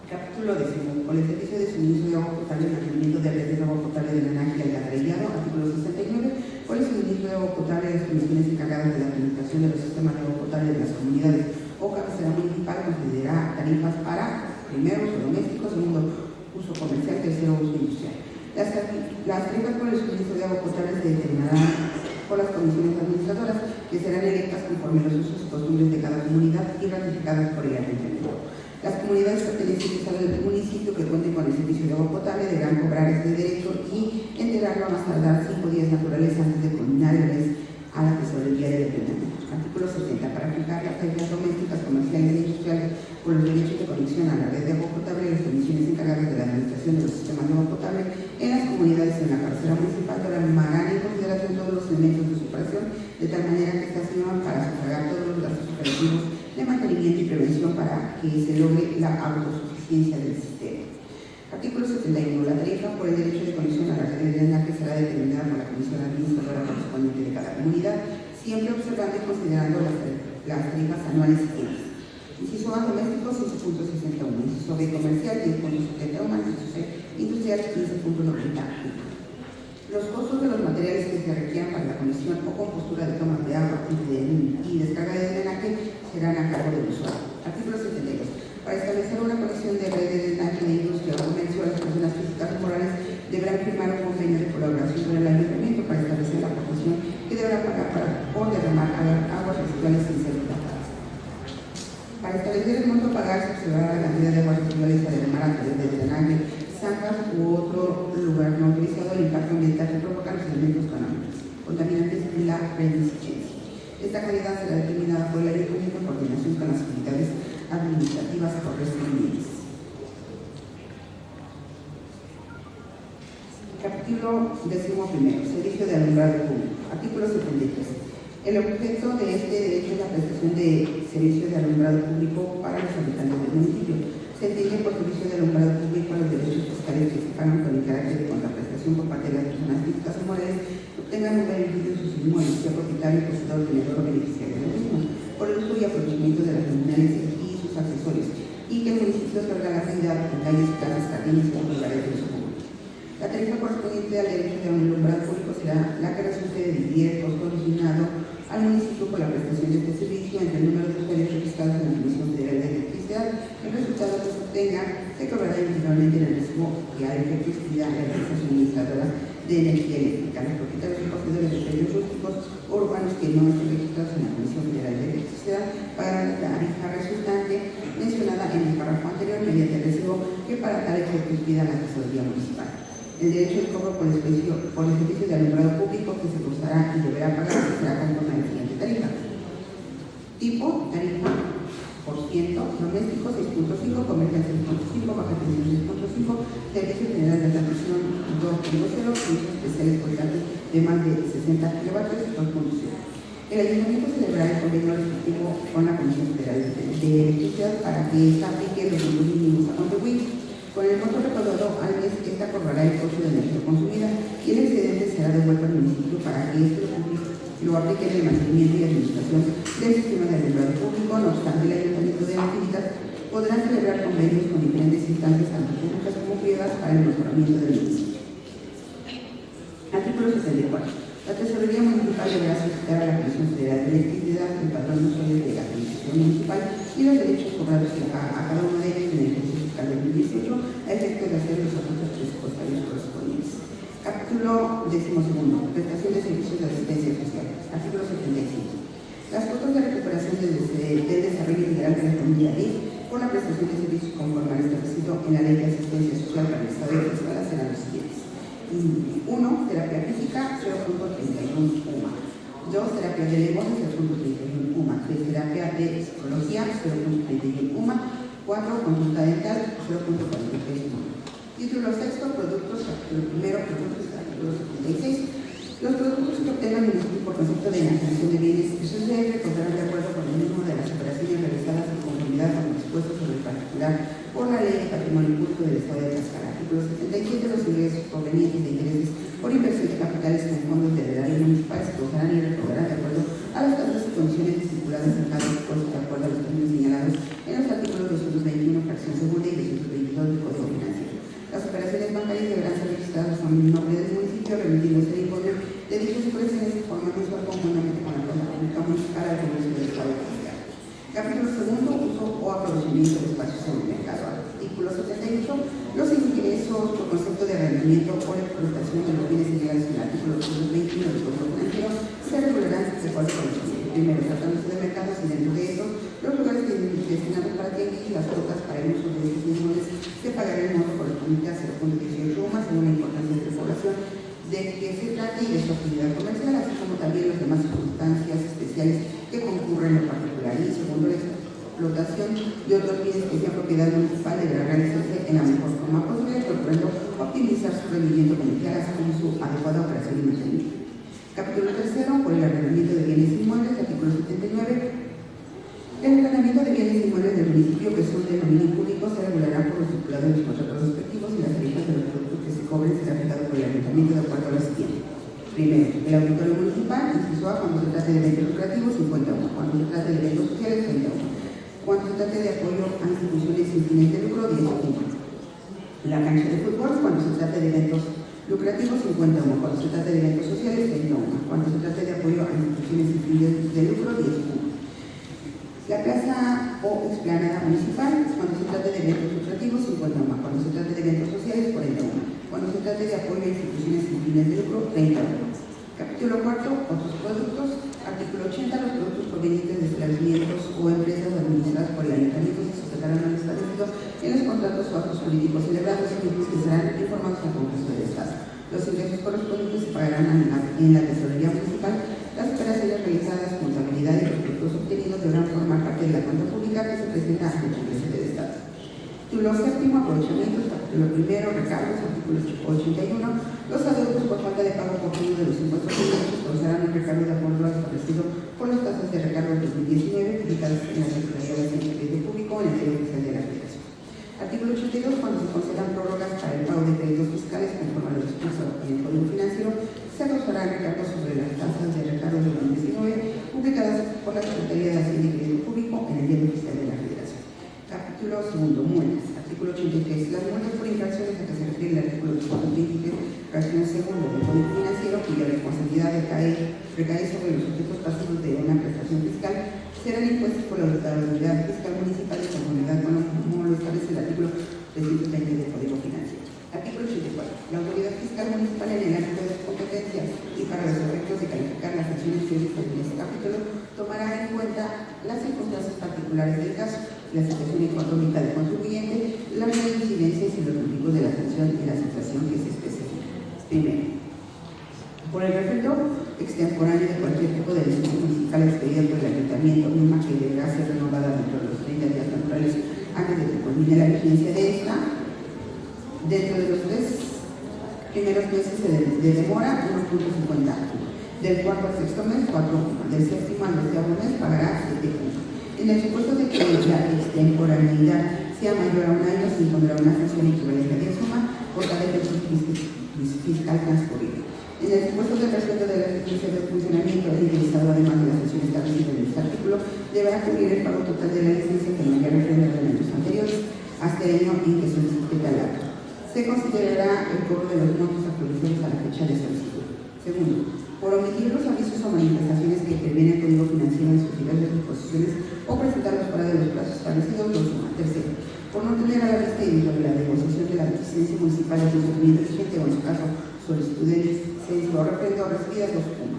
S2: Capítulo 10. Con el servicio de suministro de agua potable y mantenimiento de redes de agua potable de drenaje y alcantarillado. Artículo 69. Con el suministro de agua potable de las comisiones encargadas de la administración de los sistemas de agua potable de las comunidades o cabecera municipal considerará tarifas para primero uso doméstico, segundo uso comercial, tercero uso industrial. Las tarifas por el suministro de agua potable se determinarán por las comisiones administradoras, que serán electas conforme los usos y costumbres de cada comunidad y ratificadas por el ayuntamiento. Las comunidades pertenecientes al municipio que cuenten con el servicio de agua potable deberán cobrar este derecho y entregarlo a más tardar 5 días naturales antes de culminar el mes a la tesorería del ayuntamiento. Artículo 70. Para fijar las tarifas domésticas, comerciales e industriales por los derechos de conexión a la red de agua potable y las comisiones encargadas de la administración de los sistemas de agua potable en las comunidades en la cabecera municipal tomarán en consideración todos los elementos de su operación de tal manera que estas sirvan para sufragar todos los gastos operativos de mantenimiento y prevención para que se logre la autosuficiencia del sistema. Artículo 71. La tarifa por el derecho de conexión a la red de drenaje será determinada por la comisión administradora correspondiente de cada comunidad, siempre observando y considerando las tarifas anuales siguientes. Inciso A, doméstico, 15.61. Inciso B, comercial, 10.71. Inciso C, industrial, 15.90. Los costos de los materiales que se requieran para la conexión o compostura de tomas de agua y descarga de drenaje serán a cargo del usuario. Artículo 72. Para establecer una conexión de red de drenaje de industria o comercio, las personas físicas y morales deberán firmar un convenio de colaboración con el ayuntamiento para establecer la aportación que deberá pagar por derramar aguas residuales sin ser tratadas. Para establecer el monto a pagar, se observará la cantidad de aguas residuales a derramar a través de drenaje, zanjas u otro lugar no autorizado, el impacto ambiental que provocan los elementos contaminantes y la reincidencia. Esta calidad será determinada por el ayuntamiento en coordinación con las autoridades administrativas correspondientes. Capítulo 11. Servicio de alumbrado público. Artículo 73. El objeto de este derecho es la prestación de servicio de alumbrado público para los habitantes del municipio. Se entiende por servicio de alumbrado público a los derechos fiscales que se pagan con el carácter de contraprestación por parte de las personas físicas o morales que obtengan un beneficio en sus inmuebles, sea propietario, poseedor, tenedor o beneficiario de los mismos, por el uso y aprovechamiento de las luminarias y sus accesorios, y que el municipio otorga la calidad en calles, casas, jardines o lugares de uso común. La tarifa correspondiente al derecho de alumbrado público será la que resulte de dividir el costo originado al municipio por la prestación de este servicio entre el número de usuarios registrados en la Comisión Federal de Electricidad. El resultado que se obtenga se cobrará individualmente en el recibo que a efecto expida la empresa suministradora de energía eléctrica. Los propietarios y poseedores de predios rústicos o urbanos que no estén registrados en la Comisión Federal de Electricidad pagarán la tarifa resultante mencionada en el párrafo anterior mediante el recibo que para tal efecto expida la tesorería municipal. El derecho de cobro por el servicio de alumbrado público que se costará y deberá pagar será conforme a la siguiente tarifa. Tipo, tarifa por ciento, doméstico 6.5, comercial 6.5, baja tensión 6.5, servicio general de transmisión 2.0, servicios especiales por datos de más de 60 kilovatios 2.0. El ayuntamiento celebrará el convenio respectivo con la Comisión Federal de Electricidad para que esta aplique los montos mínimos a contribuir. Con el monto recaudado al mes, esta cobrará el costo de energía consumida y el excedente será devuelto al municipio para que éste lo lo aplique en el mantenimiento y administración del sistema de alumbrado público. No obstante, el Ayuntamiento de Natividad podrá celebrar convenios con diferentes instancias, tanto públicas como privadas, para el mejoramiento del municipio. Artículo 64. La Tesorería Municipal deberá solicitar a la Comisión Federal de Electricidad el padrón de usuarios de la Administración Municipal y los derechos cobrados a cada uno de ellos en el ejercicio fiscal de 2018 a efecto de hacer los ajustes presupuestarios correspondientes. Capítulo 12. Prestación de servicios de asistencia social. Artículo 75. Las cuotas de recuperación del desarrollo integral de la familia DIF por la prestación de servicios conforme al establecido en la Ley de Asistencia Social para el Estado de Tlaxcala serán los siguientes. 1. Terapia física, 0.31 UMA. 2. Terapia de lenguaje, 0.31 UMA. 3. Terapia de psicología, 0.31 UMA. 4. Consulta dental, 0.43 UMA. Título 6. Productos. Capítulo 1. Productos. Capítulo 76. Los productos que obtenga el municipio por concepto de enajenación de bienes se deben recordar de acuerdo con el mismo de las operaciones realizadas en conformidad con lo dispuesto sobre el particular por la Ley de Patrimonio Público del Estado de Tlaxcala. Artículo 77. Los ingresos provenientes de intereses por inversión de capitales con fondos de erario municipal se colocarán y recordarán de acuerdo a las tasas y condiciones estipuladas en cada dispuesto de acuerdo a los términos señalados en los artículos 221, fracción segunda y 222 del Código Financiero. Las operaciones bancarias deberán ser registradas a un nombre del municipio, remitiéndose el informe de dichas operaciones de forma mensual conjuntamente con la cuenta pública municipal al Congreso del Estado de Tlaxcala. Capítulo 2. Uso o aprovechamiento de espacios en el mercado. Artículo 78. Los ingresos por concepto de arrendamiento o la explotación de los bienes ilegales en el artículo 221 del Código Financiero se regularán de acuerdo con los siguientes. Primero, tratándose de mercados y dentro de estos, los lugares destinados para tianguis y las cuotas para el uso de estos inmuebles se pagará el monto correspondiente a 0.18 UMA según la importancia de la población de que se trate y de su actividad comercial, así como también las demás circunstancias especiales que concurren en lo particular. Y segundo, la explotación de otros bienes que sean propiedad municipal deberá realizarse en la mejor forma posible, procurando optimizar su rendimiento comercial, así como su adecuada operación y mantenimiento. Capítulo 3. Por el arrendamiento de bienes inmuebles. Artículo 79. El arrendamiento de bienes inmuebles del municipio que son de dominio público se regulará por los estipulados de los contratos respectivos y las tarifas de los productos que se cobren será fijado por el ayuntamiento de acuerdo a lo siguiente. Primero, el auditorio municipal, inciso A, cuando se trate de eventos lucrativos, 51. Cuando se trate de eventos sociales, 31. Cuando se trate de apoyo a instituciones sin fines de lucro, 10. La cancha de fútbol, cuando se trate de eventos lucrativos, 51. Cuando se trate de eventos sociales, 31. Cuando se trate de apoyo a instituciones sin fines de lucro, 10. La plaza o explanada municipal, cuando se trate de eventos lucrativos, 51. Cuando se trate de eventos sociales, 41. Cuando se trate de apoyo a instituciones sin fines de lucro, 31. Capítulo 4. Otros productos. Artículo 80. Los productos provenientes de establecimientos o empresas administradas por el ayuntamiento se sujetarán a lo establecido en los contratos o actos jurídicos celebrados y que serán informados al Congreso del Estado. Los ingresos correspondientes se pagarán en la Tesorería Municipal. Las operaciones realizadas, contabilidad y los productos obtenidos deberán formar parte de la cuenta pública que se presenta ante el Congreso del Estado. Título 7. Aprovechamientos. Capítulo 1. Recargos. Artículo 81. Los adeudos por falta de pago por medio de los impuestos públicos causarán un recargo de acuerdo a lo establecido por las tasas de recargo del 2019 publicadas en la Secretaría de Hacienda y Crédito Público en el Diario Oficial de la Federación. Artículo 82. Cuando se concedan prórrogas para el pago de créditos fiscales conforme a lo dispuesto en el Código Financiero, se causarán recargos sobre las tasas de recargo del 2019 publicadas por la Secretaría de Hacienda y Crédito Público en el Diario Oficial de la Federación. Capítulo 2. Multas. Artículo 83. Las multas por infracciones a que se refiere el artículo 223, fracción segunda del Código Financiero, cuya responsabilidad recae sobre los sujetos pasivos de una prestación fiscal, serán impuestos por la autoridad fiscal municipal de conformidad con como lo establece el artículo 320 del Código Financiero. Artículo 84. La autoridad fiscal municipal en el ámbito de sus competencias y para los efectos de calificar las acciones jurídicas en este capítulo tomará en cuenta las circunstancias particulares del caso, la situación económica del contribuyente, las reincidencias y los motivos de la sanción y la situación que se especifica. Primero, por el efecto extemporáneo de cualquier tipo de licencia municipal expedida por el ayuntamiento, misma que deberá ser renovada dentro de los 30 días naturales antes de que culmine la vigencia de esta, dentro de los 3 primeros meses de demora, 1.50. Del cuarto al sexto mes, 4. Del séptimo al 12º mes, pagará 7. En el supuesto de que la extemporaneidad sea mayor a un año, se impondrá una sanción equivalente a 10 suma por cada ejercicio fiscal transcurrido. En el supuesto de respeto de la eficiencia del funcionamiento del utilizado, además de la sesión establecida en este artículo, deberá cubrir el pago total de la licencia que no haya refrendado en años anteriores, hasta el año en que solicite tal acto. Se considerará el cobro de los montos actualizados a la fecha de solicitud. Segundo, por omitir los avisos o manifestaciones que previene el Código Financiero en sus diversas disposiciones o presentarlos fuera de los plazos establecidos, lo suma. Tercero, por no tener a la vista y dentro de la negociación de la licencia municipal de funcionamiento vigente o en su caso solicitud de licencia o refrendo recibidas, lo suma.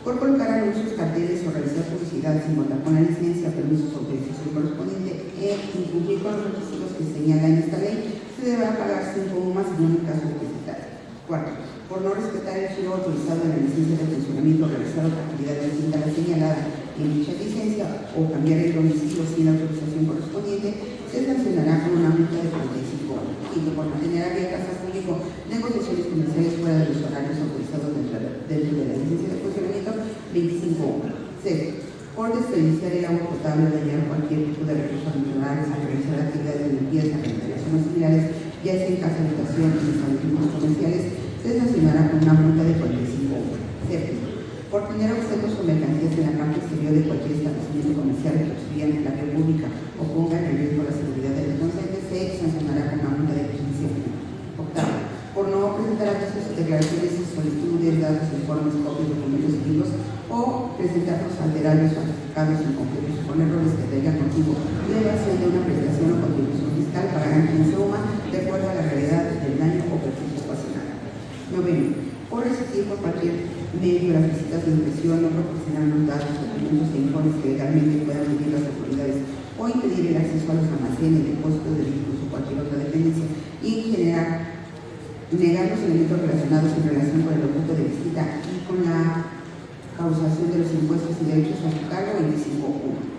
S2: Por colocar anuncios, carteles o realizar publicidad sin contar con la licencia, permisos o autorización correspondiente e incumplir con los requisitos que señala en esta ley, se deberá pagar 5 UMAS en un caso deficitario. Cuarto, por no respetar el giro autorizado en la licencia de funcionamiento realizado por actividad distinta a la señalada en dicha licencia o cambiar el domicilio sin la autorización correspondiente, se sancionará con una multa de 45 euros. Quinto, por mantener abiertas al público negociaciones comerciales fuera de los horarios autorizados dentro de la licencia de funcionamiento, 25 euros. Sexto, por desperdiciar el agua potable o dañar cualquier tipo de recursos naturales al realizar actividades de limpieza, sanitarias o similares, ya sea en casa, habitación o en establecimientos comerciales, se sancionará con una multa de 45 euros. Séptimo, por tener objetos o mercancías en la parte exterior de cualquier establecimiento comercial que obstruyan la vía pública o pongan en riesgo la seguridad de los conceptos, se sancionará con una multa de 15 euros. Octavo, por no presentar avisos, declaraciones, solicitudes, datos, informes, copias, documentos y libros o presentarlos alterados, falsificados, incompletos o con errores que traigan motivo de evasión de una prestación o contribución fiscal, pagarán 15 UMA de acuerdo a la realidad del daño o perjuicio ocasionado. Noveno, por resistir por cualquier medio las visitas de impresión, no proporcionar los datos, documentos e informes que legalmente puedan pedir las autoridades o impedir el acceso a los almacenes, depósitos de vehículos o cualquier otra dependencia y en general negar los elementos relacionados en relación con el objeto de visita y con la causación de los impuestos y derechos a su cargo, 25.1.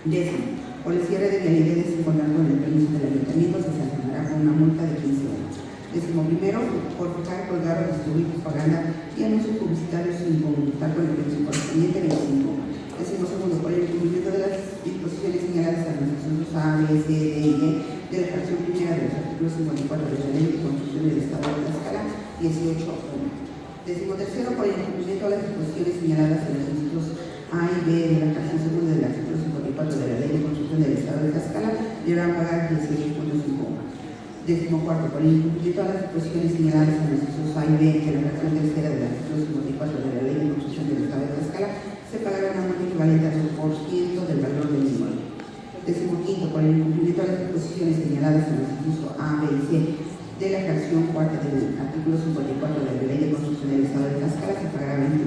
S2: Décimo, por el cierre de vialidades sin contar con el permiso del ayuntamiento, se sancionará con una multa de 15 euros. Décimo primero, por fijar, colgar o distribuir propaganda y anuncios publicitarios sin contar con el permiso correspondiente, 25. Décimo segundo, por el cumplimiento de las disposiciones señaladas en los asuntos A, B, C, D y E de la fracción primera de los artículos 54 de la Ley de Construcción del Estado de Tlaxcala, 18.1. Décimo tercero, por el cumplimiento de las disposiciones señaladas en los artículos A y B de la fracción segunda del artículo 54 de la Ley de Construcción del Estado de Tlaxcala, deberán pagar 18.5. Décimo cuarto, por el incumplimiento de las disposiciones señaladas en los artículos A y B de la fracción tercera del artículo 54 de la Ley de Construcción del Estado de Tlaxcala, se pagará una multa equivalente al 2% del valor del inmueble. Décimo quinto, por el incumplimiento de las disposiciones señaladas en los artículos A, B y C de la fracción cuarta del artículo 54 de la Ley de Construcción del Estado de Tlaxcala, se pagará 21.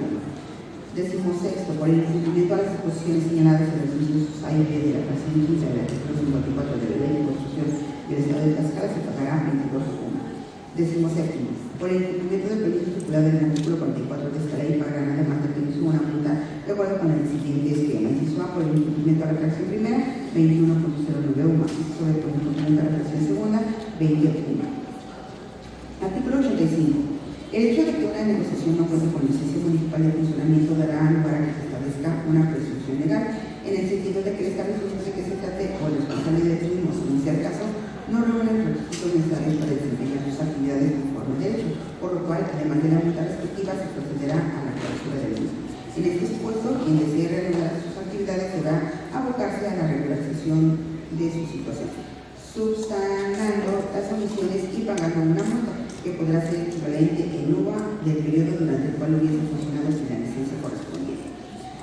S2: Décimo sexto, por el incumplimiento de las disposiciones señaladas en los artículos A y B de la fracción quinta del artículo 54 de la Ley de Construcción del Estado de Tlaxcala, se pagará 22.1. Décimo séptimo, por el incumplimiento del permiso estipulado en el artículo 44 de esta ley, pagarán además del permiso una multa de acuerdo con el siguiente esquema. Inciso A, por el incumplimiento de la fracción primera, 21.09 UMA. Inciso B, por el incumplimiento de la fracción segunda, 20 UMA. Artículo 85. El hecho de que una negociación no cuente con licencia municipal de funcionamiento dará lugar a que se establezca una presunción legal, en el sentido de que el establecimiento de que se trate o el responsable de turismo, si sea el caso, no reúne los requisitos necesarios para desempeñar sus actividades conforme al derecho, por lo cual, además de la multa respectiva, se procederá a la clausura del mismo. En este supuesto, quien desee regular sus actividades deberá abocarse a la regularización de su situación, subsanando las omisiones y pagando una multa que podrá ser equivalente en UVA del periodo durante el cual hubiese funcionado sin la licencia correspondiente.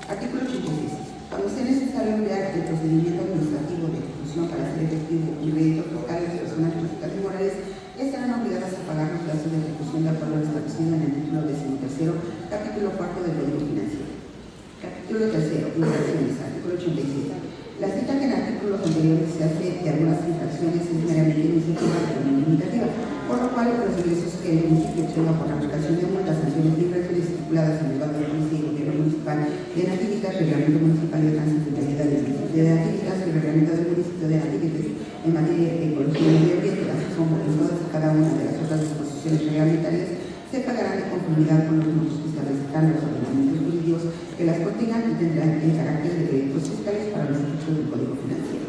S2: Artículo 86. Cuando sea necesario emplear el procedimiento administrativo de ejecución para hacer efectivo un crédito fiscal de personas físicas y morales, estarán obligadas a pagar los plazos de ejecución de acuerdo a lo establecido en el título 13º, capítulo 4 del Código Financiero. Capítulo 3. Infracciones. Artículo 87. La cita que en artículos anteriores se hace de algunas infracciones es meramente iniciativa pero no limitativa, por lo cual los ingresos que el municipio obtenga por la aplicación de multas, sanciones y infracciones estipuladas en el Código de Policía y Gobierno Municipal, de Nativitas, Reglamento Municipal de Tránsito y Calidad de Vida, de Nativitas, el Reglamento del Municipio de Nativitas en materia de ecología y medio ambiente, así como en todas y cada una de las otras disposiciones reglamentarias, se pagarán de conformidad con los montos que establezcan los ordenamientos jurídicos que las contengan y tendrán el carácter de créditos fiscales para los efectos del Código Financiero.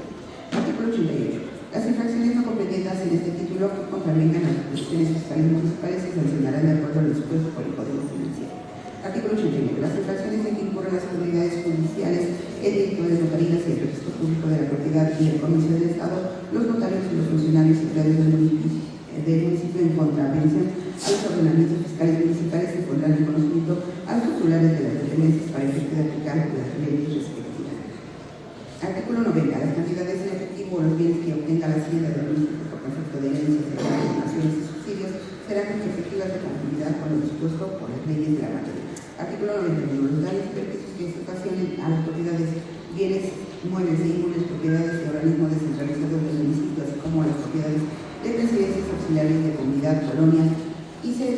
S2: Artículo 88. Las infracciones no comprendidas en este título título que contravengan las disposiciones fiscales municipales se sancionarán de acuerdo al dispuesto por el Código Financiero. Artículo 89. Las infracciones en que incurren las autoridades judiciales, el director de notarías y el registro público de la propiedad y el comercio del Estado, los notarios y los funcionarios empleados del municipio en contravención a los ordenamientos fiscales municipales se pondrán en conocimiento a los titulares de las dependencias para efecto de aplicar las leyes respectivas. Artículo 90. Las cantidades en efectivo o los bienes que obtenga la hacienda del municipio por concepto de herencias, donaciones y subsidios serán efectivas de conformidad con lo dispuesto por las leyes de la materia. Artículo 91. Los daños y perjuicios que se ocasionen a las propiedades, bienes, muebles e inmuebles, propiedades y organismos descentralizados del municipio, así como a las propiedades de presidencias auxiliares de comunidad, colonias, y se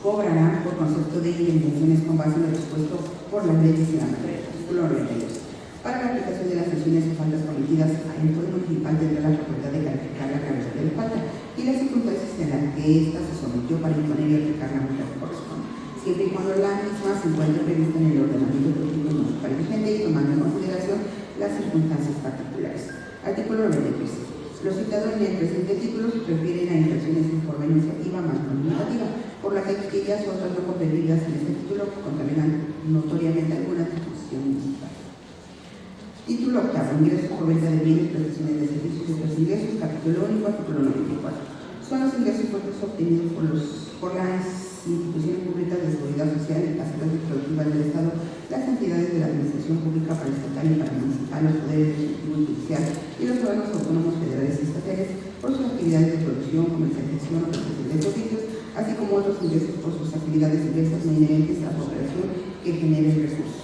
S2: cobrarán por concepto de indemnizaciones con base en lo dispuesto por las leyes de la materia. Artículo 92. Para la aplicación de las sanciones o faltas cometidas, el Poder Municipal tendrá la facultad de calificar la gravedad de la falta y las circunstancias en las que ésta se sometió para imponer y aplicar la multa que corresponde, siempre y cuando la misma se encuentre prevista en el ordenamiento jurídico municipal vigente y tomando en consideración las circunstancias particulares. Artículo 93. Lo citado en el presente título se refiere a infracciones en forma iniciativa más no limitativa, por la que aquellas otras no comprendidas en este título contravengan notoriamente alguna disposición municipal. Título octavo. Ingresos por venta de bienes, prestaciones de servicios y otros ingresos. Capítulo único. Artículo 94. Son los ingresos obtenidos por las instituciones públicas de seguridad social, las entidades productivas del Estado, las entidades de la administración pública paraestatal y paramunicipal, los poderes ejecutivo y judicial y los órganos autónomos federales y estatales por sus actividades de producción, comercialización o prestación de servicios, así como otros ingresos por sus actividades diversas no inherentes a la operación que generen recursos.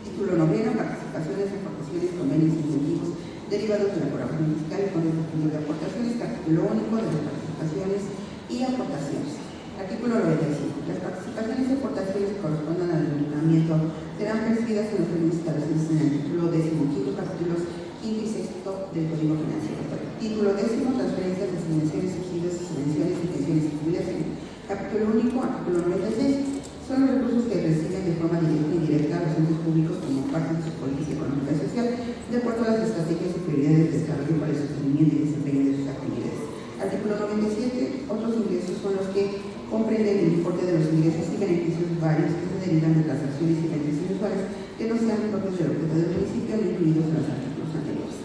S2: Título noveno. Participaciones, aportaciones, convenios, incentivos derivados de la colaboración fiscal y fondos de aportaciones. Capítulo único de las participaciones y aportaciones. Artículo 95. Las participaciones y aportaciones que correspondan al ordenamiento serán percibidas en los términos establecidos en el título 15, capítulos 5 y 6 del Código Financiero. Título 10. Transferencias, asignaciones, subsidios, subvenciones y pensiones y jubilaciones. Capítulo único. Artículo 96. Son los recursos que reciben de forma directa e indirecta a los entes públicos como parte de su política económica y social, de acuerdo a las estrategias y prioridades de desarrollo para el sostenimiento y desempeño de sus actividades. Artículo 97. Otros ingresos son los que comprenden el importe de los ingresos y beneficios varios que se derivan de las acciones y ventas inusuales que no sean propios del objeto del municipio, incluidos en los artículos anteriores.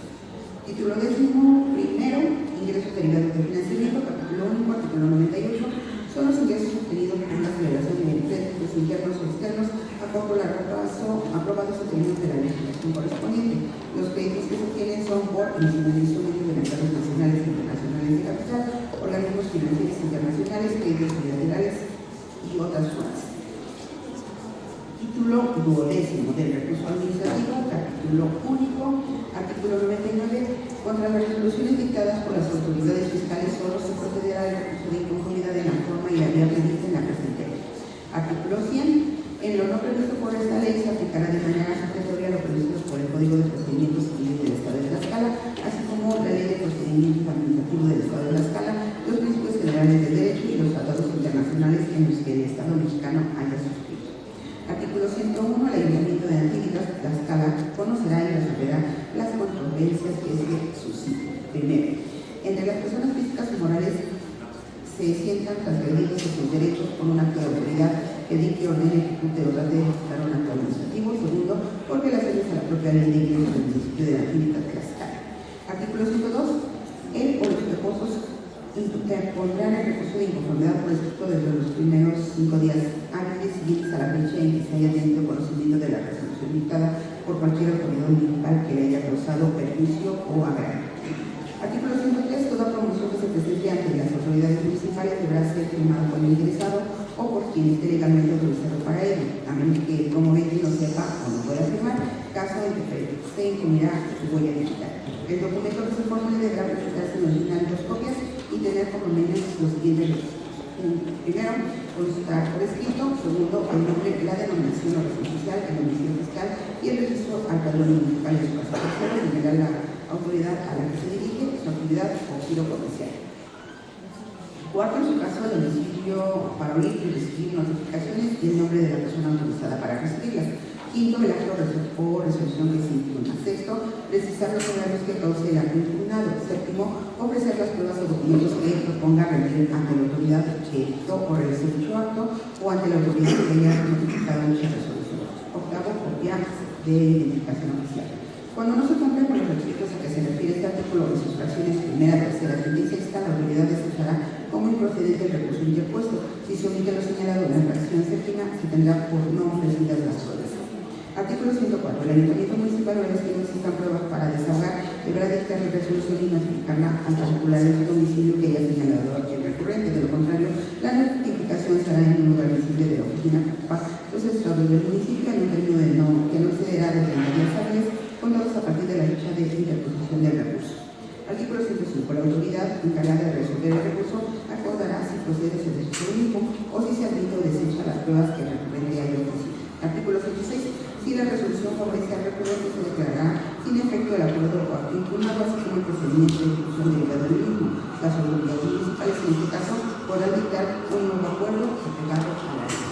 S2: Título 11. Ingresos derivados de financiamiento. Capítulo único. Artículo 98. Son los ingresos obtenidos por una celebración de créditos internos o externos a corto o largo plazo aprobados en términos de la legislación correspondiente. Los créditos que se obtienen son por instrumentos de mercados nacionales e internacionales de capital, organismos financieros internacionales, créditos bilaterales y otras formas. Título 12 del recurso administrativo. Capítulo único. Artículo 99. Contra las resoluciones dictadas por las autoridades fiscales solo se procederá al recurso de inconformidad en la forma y la vía prevista en la presente ley. Artículo 100. En lo no previsto por esta ley se aplicará de manera supletoria lo previsto por el Código de Procedimientos Civiles del Estado de Tlaxcala, así como la Ley de Procedimientos Administrativos del Estado de Tlaxcala, los principios generales del derecho y los tratados internacionales en los que el Estado mexicano haya suscrito. Artículo 101. El Ayuntamiento de Antigüedad Tlaxcala conocerá y resolverá las controversias que se susciten. Primero, entre las personas físicas y morales se sientan transgredidos sus derechos por un acto de autoridad que dicte, ordene, ejecute o trate de ejecutar un acto administrativo. Segundo, porque las leyes a la propia ley de ingresos del municipio de Antigüedad Tlaxcala. Artículo 102. Él o los reposos interpondrán el recurso de inconformidad por escrito desde los primeros 5 días hábiles siguientes a la fecha en que se haya tenido conocimiento de la resolución dictada por cualquier autoridad municipal que le haya causado perjuicio o agravio. Artículo 103. Toda promoción que se presente ante las autoridades municipales deberá ser firmada por el interesado o por quien esté legalmente autorizado para ello, a menos que el promovente no sepa o no pueda firmar, caso en que se imprimirá su huella digital. El documento que se formule deberá presentarse en original 2 copias y tener como menos los siguientes requisitos. Primero, constar por escrito. Segundo, el nombre, la denominación o razón social, el domicilio fiscal y el registro al padrón municipal de su casa social, en general la autoridad a la que se dirige, su actividad o giro comercial. Cuarto, en su caso, el domicilio para oír y recibir notificaciones y el nombre de la persona autorizada para recibirlas. Quinto, el acto o resolución que se impugna. Sexto, precisar los horarios que cause el acto impugnado. Séptimo, ofrecer las pruebas o documentos que proponga rendir ante la autoridad que dictó o realizó dicho acto o ante la autoridad que haya notificado dicha resolución. Octavo, copia de identificación oficial. Cuando no se cumplen con los requisitos a que se refiere este artículo en sus fracciones primera, tercera, quinta y sexta, la autoridad desechará como improcedente el recurso interpuesto. Si se omite lo señalado en la fracción séptima, se tendrá por no ofrecidas las pruebas. Artículo 104. El Ayuntamiento Municipal, una vez que no existan pruebas para desahogar, deberá dictar la resolución y notificarla al particular del domicilio que haya señalado el recurrente. De lo contrario, la notificación será en un lugar visible de la oficina para los estados del municipio en un término que no excederá de 30 días hábiles, contados a partir de la fecha de interposición del recurso. Artículo 105. La autoridad encargada de resolver el recurso acordará si procede sobre su mismo o si se admite o desecha las pruebas que el recurrente haya ofrecido. Artículo 106. Si la resolución favorece al recurrente, se declarará sin efecto el acuerdo o acto impugnado, así como el procedimiento de ejecución derivado del mismo. Las autoridades municipales, en este caso, podrán dictar un nuevo acuerdo aplicado a la ley.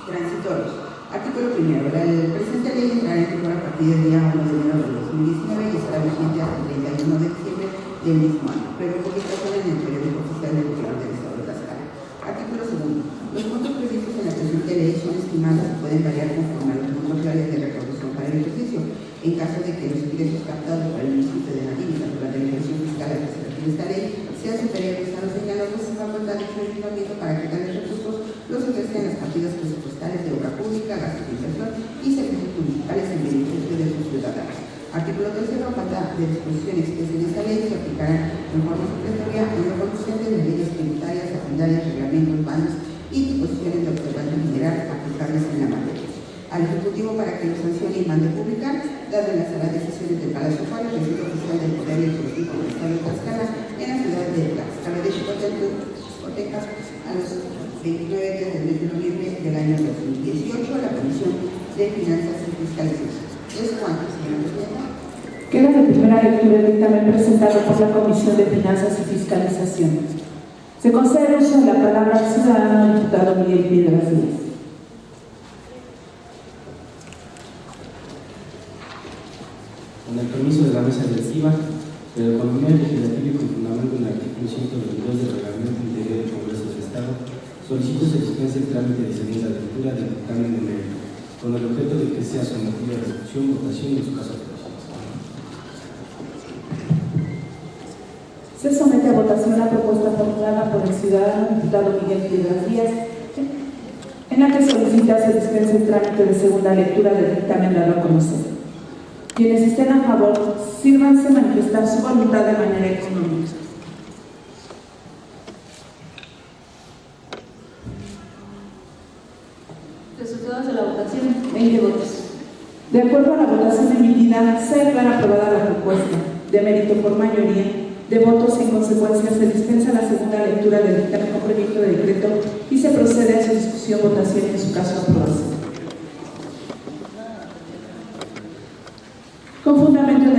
S2: Transitorios. Artículo 1. El presente ley entrará en vigor a partir del día 1 de enero de 2019 y estará vigente hasta el 31 de diciembre del mismo año, pero publicación en el periódico oficial del Gobierno del Estado de Tlaxcala. Artículo 2. Los montos previstos en la presente ley son estimados y pueden variar conforme a los montos reales de recaudación para el ejercicio. En caso de que los ingresos captados por el municipio de Nariño durante la ejercicio fiscal a que se refiere esta ley sean superiores a los señalados, se facultad de ayuntamiento para que tales recursos los ejercen en las partidas presupuestales de obra pública, gastos de inversión y servicios municipales en beneficio de sus ciudadanos. Artículo 3. La falta de disposiciones que en esta ley se aplicarán en forma supletoria en lo conducente de leyes tributarias, hacendarias, reglamentos, bancos y disposiciones de observancia general aplicables en la materia. Al Ejecutivo para que lo sancione y mande publicar, dado en las decisiones del Palacio Juárez, recinto oficial del Poder Ejecutivo del Estado de Tlaxcala, en la ciudad de Tlaxcala de Xicotecas, a los 29 días del mes de noviembre del año 2018, la Comisión de Finanzas y Fiscalización. ¿Es cuánto, señora Presidenta?
S3: Queda de primera lectura el dictamen presentado por la Comisión de Finanzas y Fiscalización. Se concede uso de la palabra al ciudadano diputado Miguel Piedras Díaz.
S4: Con el permiso de la mesa directiva, pero con el legislativo y con fundamento en el artículo 122 del Reglamento Interior del Congreso del Estado, solicito se dispense el trámite de segunda lectura del dictamen de mérito, con el objeto de que sea sometido a discusión, votación y en su caso aprobación.
S3: Se somete a votación la propuesta formulada por el ciudadano diputado Miguel Piedras Díaz, en la que solicita se dispense el trámite de segunda lectura del dictamen dado a conocer. Quienes estén a favor, sírvanse manifestar su voluntad de manera económica.
S5: Resultados de la votación: 20 votos.
S3: De acuerdo a la votación emitida, se declara aprobada la propuesta. De mérito por mayoría de votos, en consecuencia, se dispensa la segunda lectura del dictamen con proyecto de decreto y se procede a su discusión, votación y en su caso aprobación. Con fundamento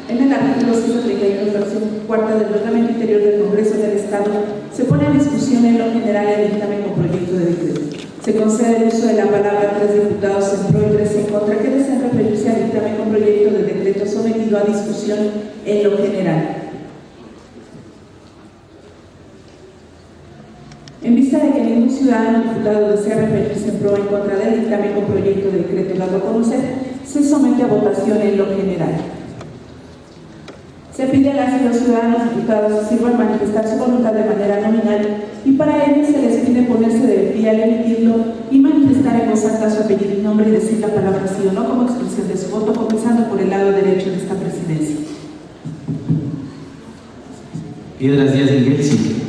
S3: en el artículo 131, fracción cuarta del Reglamento Interior del Congreso del Estado, se pone a discusión en lo general el dictamen con proyecto de decreto. Se concede el uso de la palabra a 3 diputados en pro y 3 en contra que deseen referirse al dictamen con proyecto de decreto sometido a discusión en lo general. En vista de que ningún ciudadano diputado desea referirse en pro o en contra del dictamen con proyecto de decreto dado a conocer, se somete a votación en lo general. Se pide a las y los ciudadanos diputados que sirvan manifestar su voluntad de manera nominal y para ello se les pide ponerse de pie al emitirlo y manifestar en voz alta su apellido y nombre y decir la palabra sí o no como expresión de su voto, comenzando por el lado derecho de esta presidencia.
S6: Piedras Díaz del Guel, sí.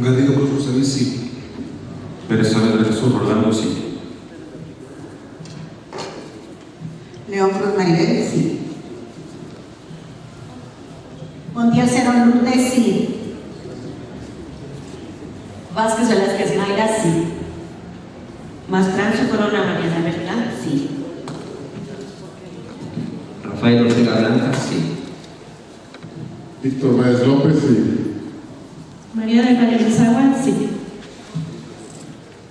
S7: Garrido Cruz José Luis, sí. Pérez Saavedra Jesús Rolando, sí.
S2: León Cruz Maribel, sí.
S8: Montiel Cerón Lourdes, sí. Vázquez Velázquez Mayra, sí. Mastranzo Corona Mariana Berlán, sí.
S6: Rafael Ortega Blanca, sí.
S7: Víctor Báez López, sí.
S5: María del Valle Mezagua, sí.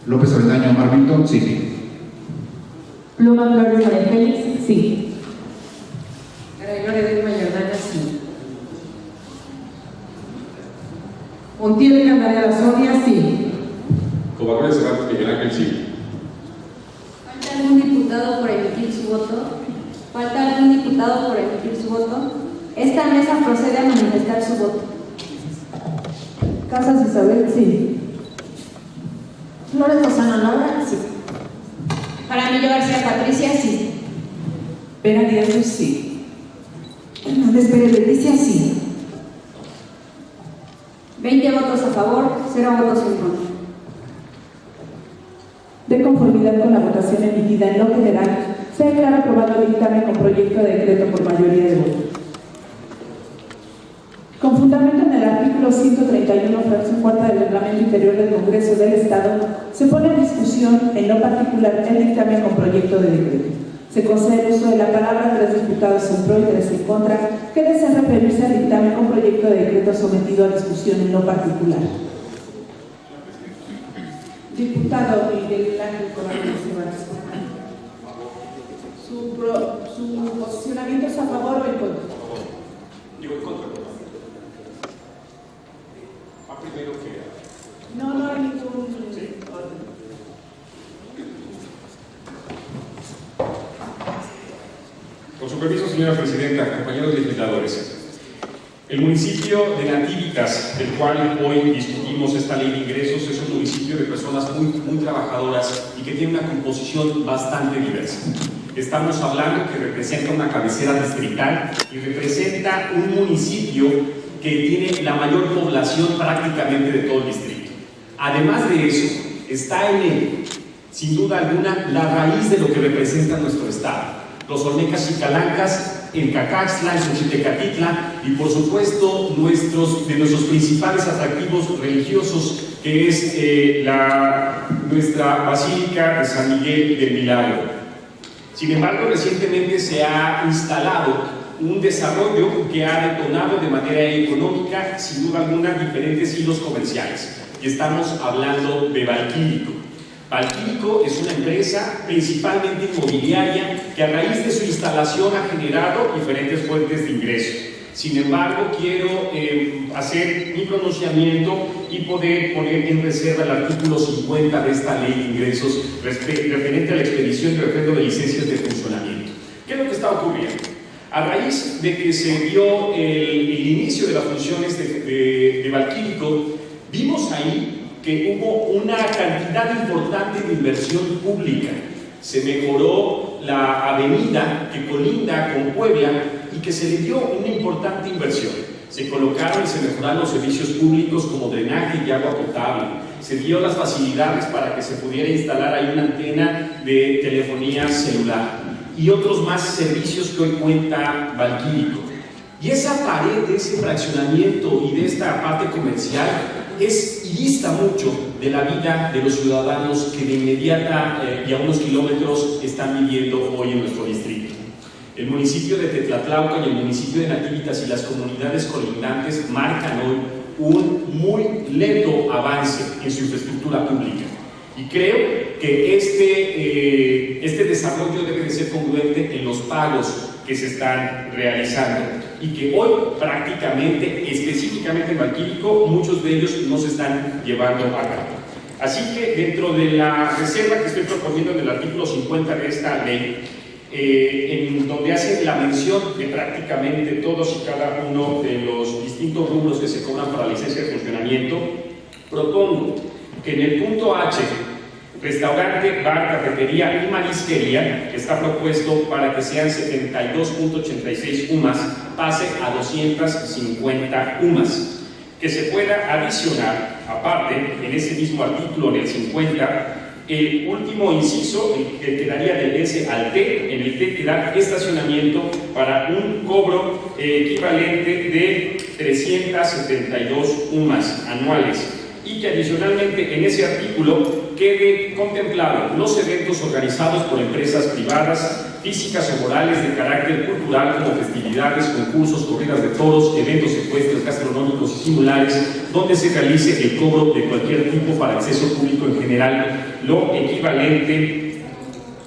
S7: López Avendaño Marvington, sí.
S3: Pluma Flores María Félix, sí.
S9: Garay Ledesma Jordana, sí. Montiel Candelaria Sonia, sí.
S7: Covarrubias Cervantes Miguel Ángel, sí.
S5: ¿Falta algún diputado por emitir su voto? ¿Falta algún diputado por emitir su voto? Esta mesa procede a manifestar su voto.
S3: Casas Isabel, sí.
S8: Flores Lozano Laura, sí.
S5: Jaramillo García Patricia, sí.
S3: Pena Díaz Luz, sí.
S1: Hernández Pérez Leticia, sí.
S5: 20 votos a favor, 0 votos en contra.
S3: De conformidad con la votación emitida en lo general, se declara aprobado el dictamen con proyecto de decreto por mayoría de votos. Con fundamento en el artículo 131, fracción cuarta del Reglamento Interior del Congreso del Estado, se pone en discusión en lo particular el dictamen con proyecto de decreto. Se concede el uso de la palabra a 3 diputados en pro y 3 en contra, que desean referirse al dictamen con proyecto de decreto sometido a discusión en lo particular. Diputado Miguel Ángel Covarrubias Cervantes. ¿Su posicionamiento es a favor o en contra?
S7: Digo en contra. Primero que...
S3: No hay ningún orden.
S7: Con su permiso, señora presidenta, compañeros legisladores. El municipio de Nativitas, del cual hoy discutimos esta ley de ingresos, es un municipio de personas muy trabajadoras y que tiene una composición bastante diversa. Estamos hablando que representa una cabecera distrital y representa un municipio que tiene la mayor población prácticamente de todo el distrito. Además de eso, está en él, sin duda alguna, la raíz de lo que representa nuestro estado. Los olmecas y calancas en Cacaxtla, en Xochitecatitla y por supuesto de nuestros principales atractivos religiosos, que es nuestra Basílica de San Miguel del Milagro. Sin embargo, recientemente se ha instalado un desarrollo que ha detonado de manera económica, sin duda alguna, diferentes hilos comerciales. Y estamos hablando de Valquílico. Valquílico es una empresa principalmente inmobiliaria que a raíz de su instalación ha generado diferentes fuentes de ingresos. Sin embargo, quiero hacer mi pronunciamiento y poder poner en reserva el artículo 50 de esta ley de ingresos referente a la expedición y refrendo de licencias de funcionamiento. ¿Qué es lo que está ocurriendo? A raíz de que se dio el inicio de las funciones de Valquílico, vimos ahí que hubo una cantidad importante de inversión pública. Se mejoró la avenida que colinda con Puebla y que se le dio una importante inversión. Se colocaron y se mejoraron los servicios públicos como drenaje y agua potable. Se dio las facilidades para que se pudiera instalar ahí una antena de telefonía celular y otros más servicios que hoy cuenta Valquílico. Y esa pared de ese fraccionamiento y de esta parte comercial y dista mucho de la vida de los ciudadanos que de inmediata y a unos kilómetros están viviendo hoy en nuestro distrito. El municipio de Tetlatlauca y el municipio de Nativitas y las comunidades colindantes marcan hoy un muy lento avance en su infraestructura pública. Y creo que este desarrollo debe de ser congruente en los pagos que se están realizando y que hoy prácticamente, específicamente en Valquílico, muchos de ellos no se están llevando a cabo. Así que dentro de la reserva que estoy proponiendo en el artículo 50 de esta ley, en donde hace la mención de prácticamente todos y cada uno de los distintos rubros que se cobran para la licencia de funcionamiento, propongo que en el punto H, restaurante, bar, cafetería y marisquería, que está propuesto para que sean 72.86 UMAS, pase a 250 UMAS, que se pueda adicionar, aparte, en ese mismo artículo, en el 50, el último inciso, que quedaría del S al T, en el T queda estacionamiento para un cobro equivalente de 372 UMAS anuales, y que adicionalmente en ese artículo quede contemplado los eventos organizados por empresas privadas, físicas o morales de carácter cultural, como festividades, concursos, corridas de toros, eventos ecuestres, gastronómicos y similares, donde se realice el cobro de cualquier tipo para acceso público en general, lo equivalente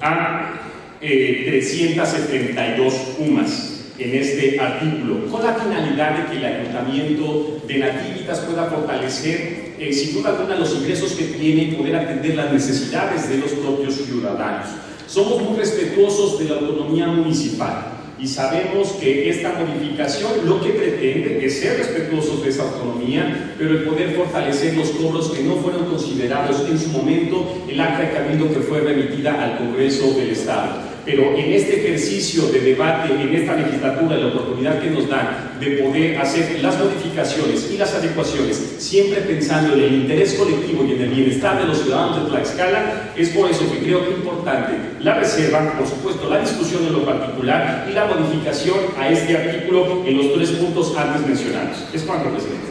S7: a 372 UMAS en este artículo, con la finalidad de que el Ayuntamiento de Nativitas pueda fortalecer, sin duda alguna, los ingresos que tiene y poder atender las necesidades de los propios ciudadanos. Somos muy respetuosos de la autonomía municipal y sabemos que esta modificación lo que pretende es ser respetuosos de esa autonomía, pero el poder fortalecer los cobros que no fueron considerados en su momento el acta de cabildo que fue remitida al Congreso del Estado. Pero en este ejercicio de debate, en esta legislatura, la oportunidad que nos dan de poder hacer las modificaciones y las adecuaciones, siempre pensando en el interés colectivo y en el bienestar de los ciudadanos de Tlaxcala, es por eso que creo que es importante la reserva, por supuesto la discusión en lo particular y la modificación a este artículo en los 3 puntos antes mencionados. Es cuanto, presidente.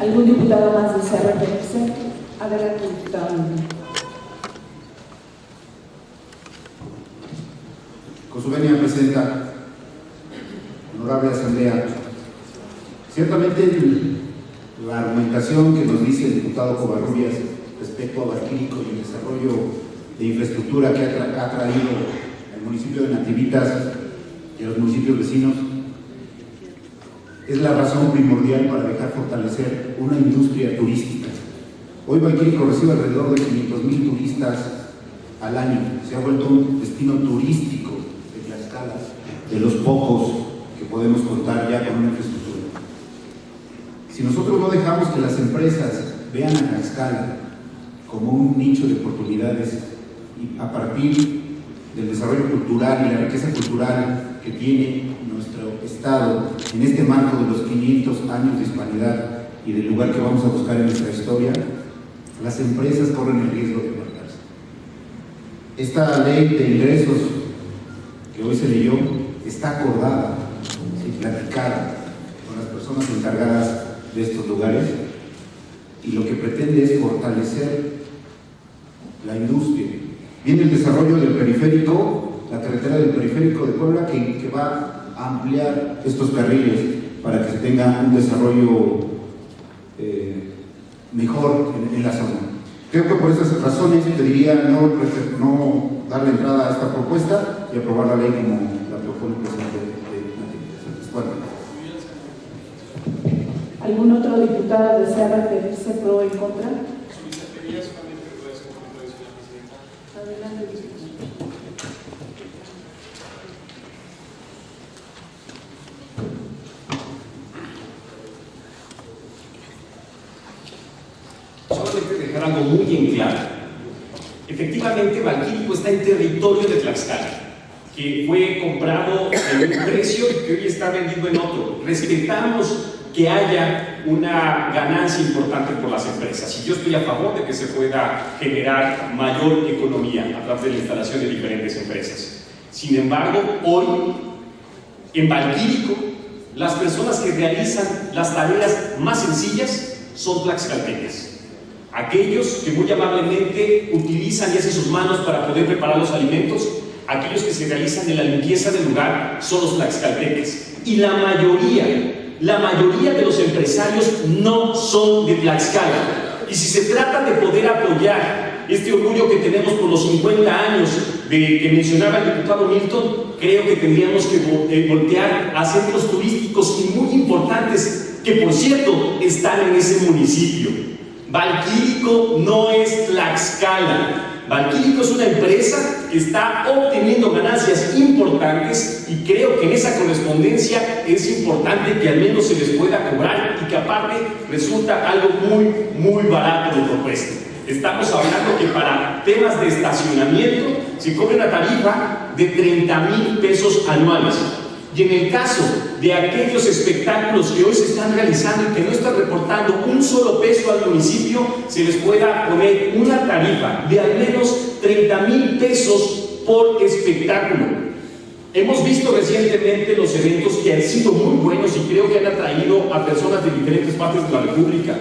S3: ¿Algún diputado más desea referirse? Adelante, diputado.
S10: Con su venia, presidenta, honorable asamblea, ciertamente la argumentación que nos dice el diputado Covarrubias respecto a Valquírico y el desarrollo de infraestructura que ha traído al municipio de Nativitas y a los municipios vecinos es la razón primordial para dejar fortalecer una industria turística. Hoy Valquírico recibe alrededor de 500,000 turistas al año, se ha vuelto un destino turístico de los pocos que podemos contar ya con una infraestructura. Si nosotros no dejamos que las empresas vean a Tlaxcala como un nicho de oportunidades y a partir del desarrollo cultural y la riqueza cultural que tiene nuestro estado en este marco de los 500 años de hispanidad y del lugar que vamos a buscar en nuestra historia, las empresas corren el riesgo de muertarse. Esta ley de ingresos que hoy se leyó está acordada, platicada con las personas encargadas de estos lugares y lo que pretende es fortalecer la industria. Viene el desarrollo del periférico, la carretera del periférico de Puebla que va a ampliar estos carriles para que se tenga un desarrollo mejor en la zona. Creo que por esas razones pediría no darle entrada a esta propuesta y aprobar la ley como la propone el presidente de Nativitas. Bueno.
S3: ¿Algún otro diputado desea referirse pro o en contra? Adelante, diputado.
S7: Solamente dejar algo muy en claro. Efectivamente, Valquírico está en territorio de Tlaxcala, que fue comprado en un precio y que hoy está vendido en otro. Respetamos que haya una ganancia importante por las empresas y yo estoy a favor de que se pueda generar mayor economía a través de la instalación de diferentes empresas. Sin embargo, hoy en Valquírico las personas que realizan las tareas más sencillas son tlaxcaltecas. Aquellos que muy amablemente utilizan y hacen sus manos para poder preparar los alimentos, aquellos que se realizan en la limpieza del lugar son los tlaxcaltecas. Y la mayoría de los empresarios no son de Tlaxcala. Y si se trata de poder apoyar este orgullo que tenemos por los 50 años que mencionaba el diputado Milton, creo que tendríamos que voltear a centros turísticos y muy importantes que, por cierto, están en ese municipio. Valquírico no es Tlaxcala. Valquírico es una empresa que está obteniendo ganancias importantes y creo que en esa correspondencia es importante que al menos se les pueda cobrar y que aparte resulta algo muy barato lo propuesto. Estamos hablando que para temas de estacionamiento se cobra una tarifa de 30,000 pesos anuales. Y en el caso de aquellos espectáculos que hoy se están realizando y que no están reportando un solo peso al municipio, se les pueda poner una tarifa de al menos 30,000 pesos por espectáculo. Hemos visto recientemente los eventos que han sido muy buenos y creo que han atraído a personas de diferentes partes de la República,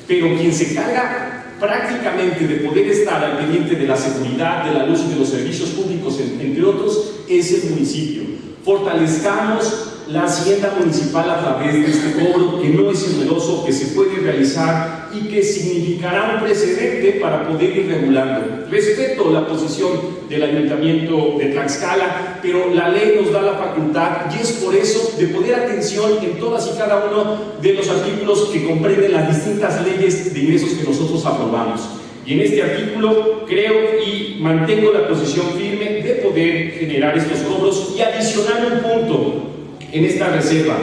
S7: pero quien se carga prácticamente de poder estar al pendiente de la seguridad, de la luz y de los servicios públicos, entre otros, es el municipio. Fortalezcamos la hacienda municipal a través de este cobro, que no es oneroso, que se puede realizar y que significará un precedente para poder ir regulando. Respeto la posición del Ayuntamiento de Tlaxcala, pero la ley nos da la facultad, y es por eso de poner atención en todas y cada uno de los artículos que comprenden las distintas leyes de ingresos que nosotros aprobamos. Y en este artículo creo y mantengo la posición firme de poder generar estos cobros y adicionar un punto en esta reserva,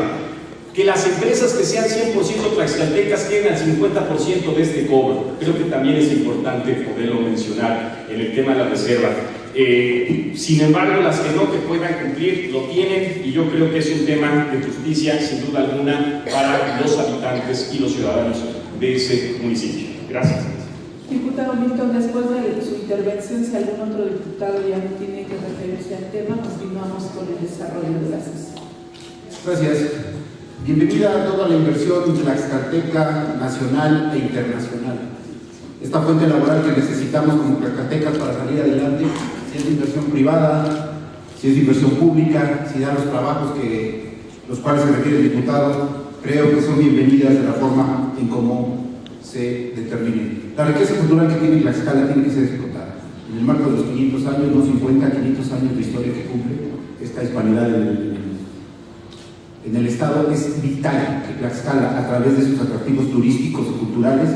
S7: que las empresas que sean 100% tlaxcaltecas queden al 50% de este cobro. Creo que también es importante poderlo mencionar en el tema de la reserva. Sin embargo, las que no te puedan cumplir lo tienen, y yo creo que es un tema de justicia, sin duda alguna, para los habitantes y los ciudadanos de ese municipio. Gracias.
S3: Diputado Milton, después de su intervención, si algún otro diputado ya no tiene que referirse al tema, continuamos con el desarrollo de la sesión.
S10: Gracias. Bienvenida a toda la inversión tlaxcalteca nacional e internacional. Esta fuente laboral que necesitamos como tlaxcaltecas para salir adelante, si es de inversión privada, si es de inversión pública, si da los trabajos los cuales se requiere el diputado, creo que son bienvenidas de la forma en cómo se determinen. La riqueza cultural que tiene Tlaxcala tiene que ser explotada. En el marco de los 500 años, no 50, 500 años de historia que cumple esta hispanidad en el Estado, es vital que Tlaxcala, a través de sus atractivos turísticos y culturales,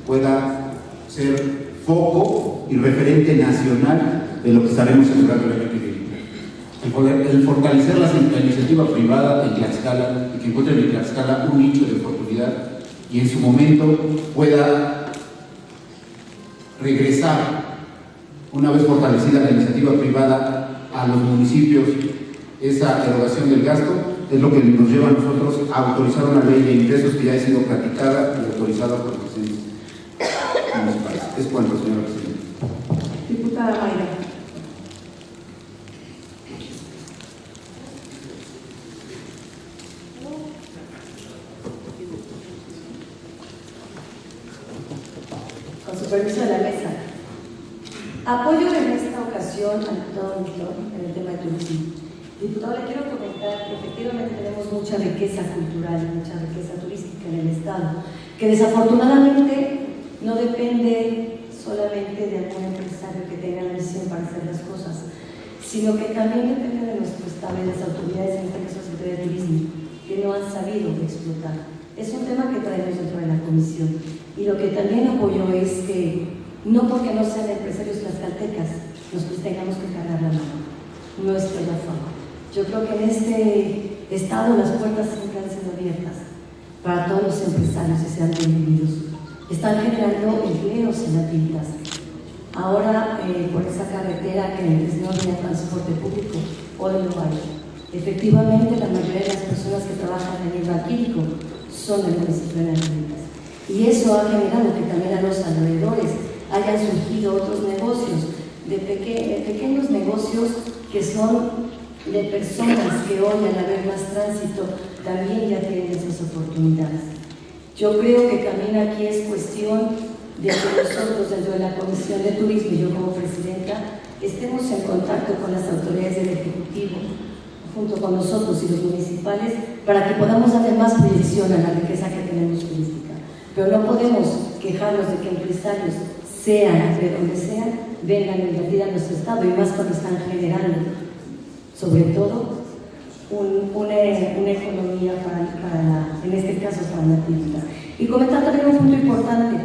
S10: pueda ser foco y referente nacional de lo que estaremos celebrando el año que viene. El fortalecer la iniciativa privada en Tlaxcala y que encuentre en Tlaxcala un nicho de oportunidad y en su momento pueda regresar, una vez fortalecida la iniciativa privada, a los municipios esa erogación del gasto, es lo que nos lleva a nosotros a autorizar una ley de ingresos que ya ha sido platicada y autorizada por los presidentes municipales. Es cuanto, señora presidenta.
S3: Diputada Mayra.
S11: Con su permiso de la mesa. Apoyo en esta ocasión al diputado Milton en el tema de turismo. Diputado, le quiero comentar que efectivamente tenemos mucha riqueza cultural y mucha riqueza turística en el Estado, que desafortunadamente no depende solamente de algún empresario que tenga la visión para hacer las cosas, sino que también depende de nuestro Estado y de las autoridades, en este caso la Secretaría de Turismo, que no han sabido explotar. Es un tema que traemos dentro de la comisión, y lo que también apoyo es que no porque no sean empresarios tlaxcaltecas nos tengamos que cargar la mano. No estoy a favor. Yo creo que en este estado las puertas siempre han sido abiertas para todos los empresarios que sean bienvenidos. Están generando empleos en las villas. Ahora, por esa carretera que antes no había transporte público, hoy lo hay. Efectivamente, la mayoría de las personas que trabajan en el Banquírico son del municipio de Las Villas. Y eso ha generado que también a los alrededores hayan surgido otros negocios, de pequeños negocios que son de personas que hoy, al haber más tránsito, también ya tienen esas oportunidades. Yo creo que también aquí es cuestión de que nosotros, dentro de la Comisión de Turismo y yo como presidenta, estemos en contacto con las autoridades del Ejecutivo, junto con nosotros y los municipales, para que podamos darle más proyección a la riqueza que tenemos turística. Pero no podemos quejarnos de que empresarios, sean de donde sean, vengan a invertir a nuestro Estado, y más cuando están generando, sobre todo, una economía en este caso para la actividad. Y comentar también un punto importante.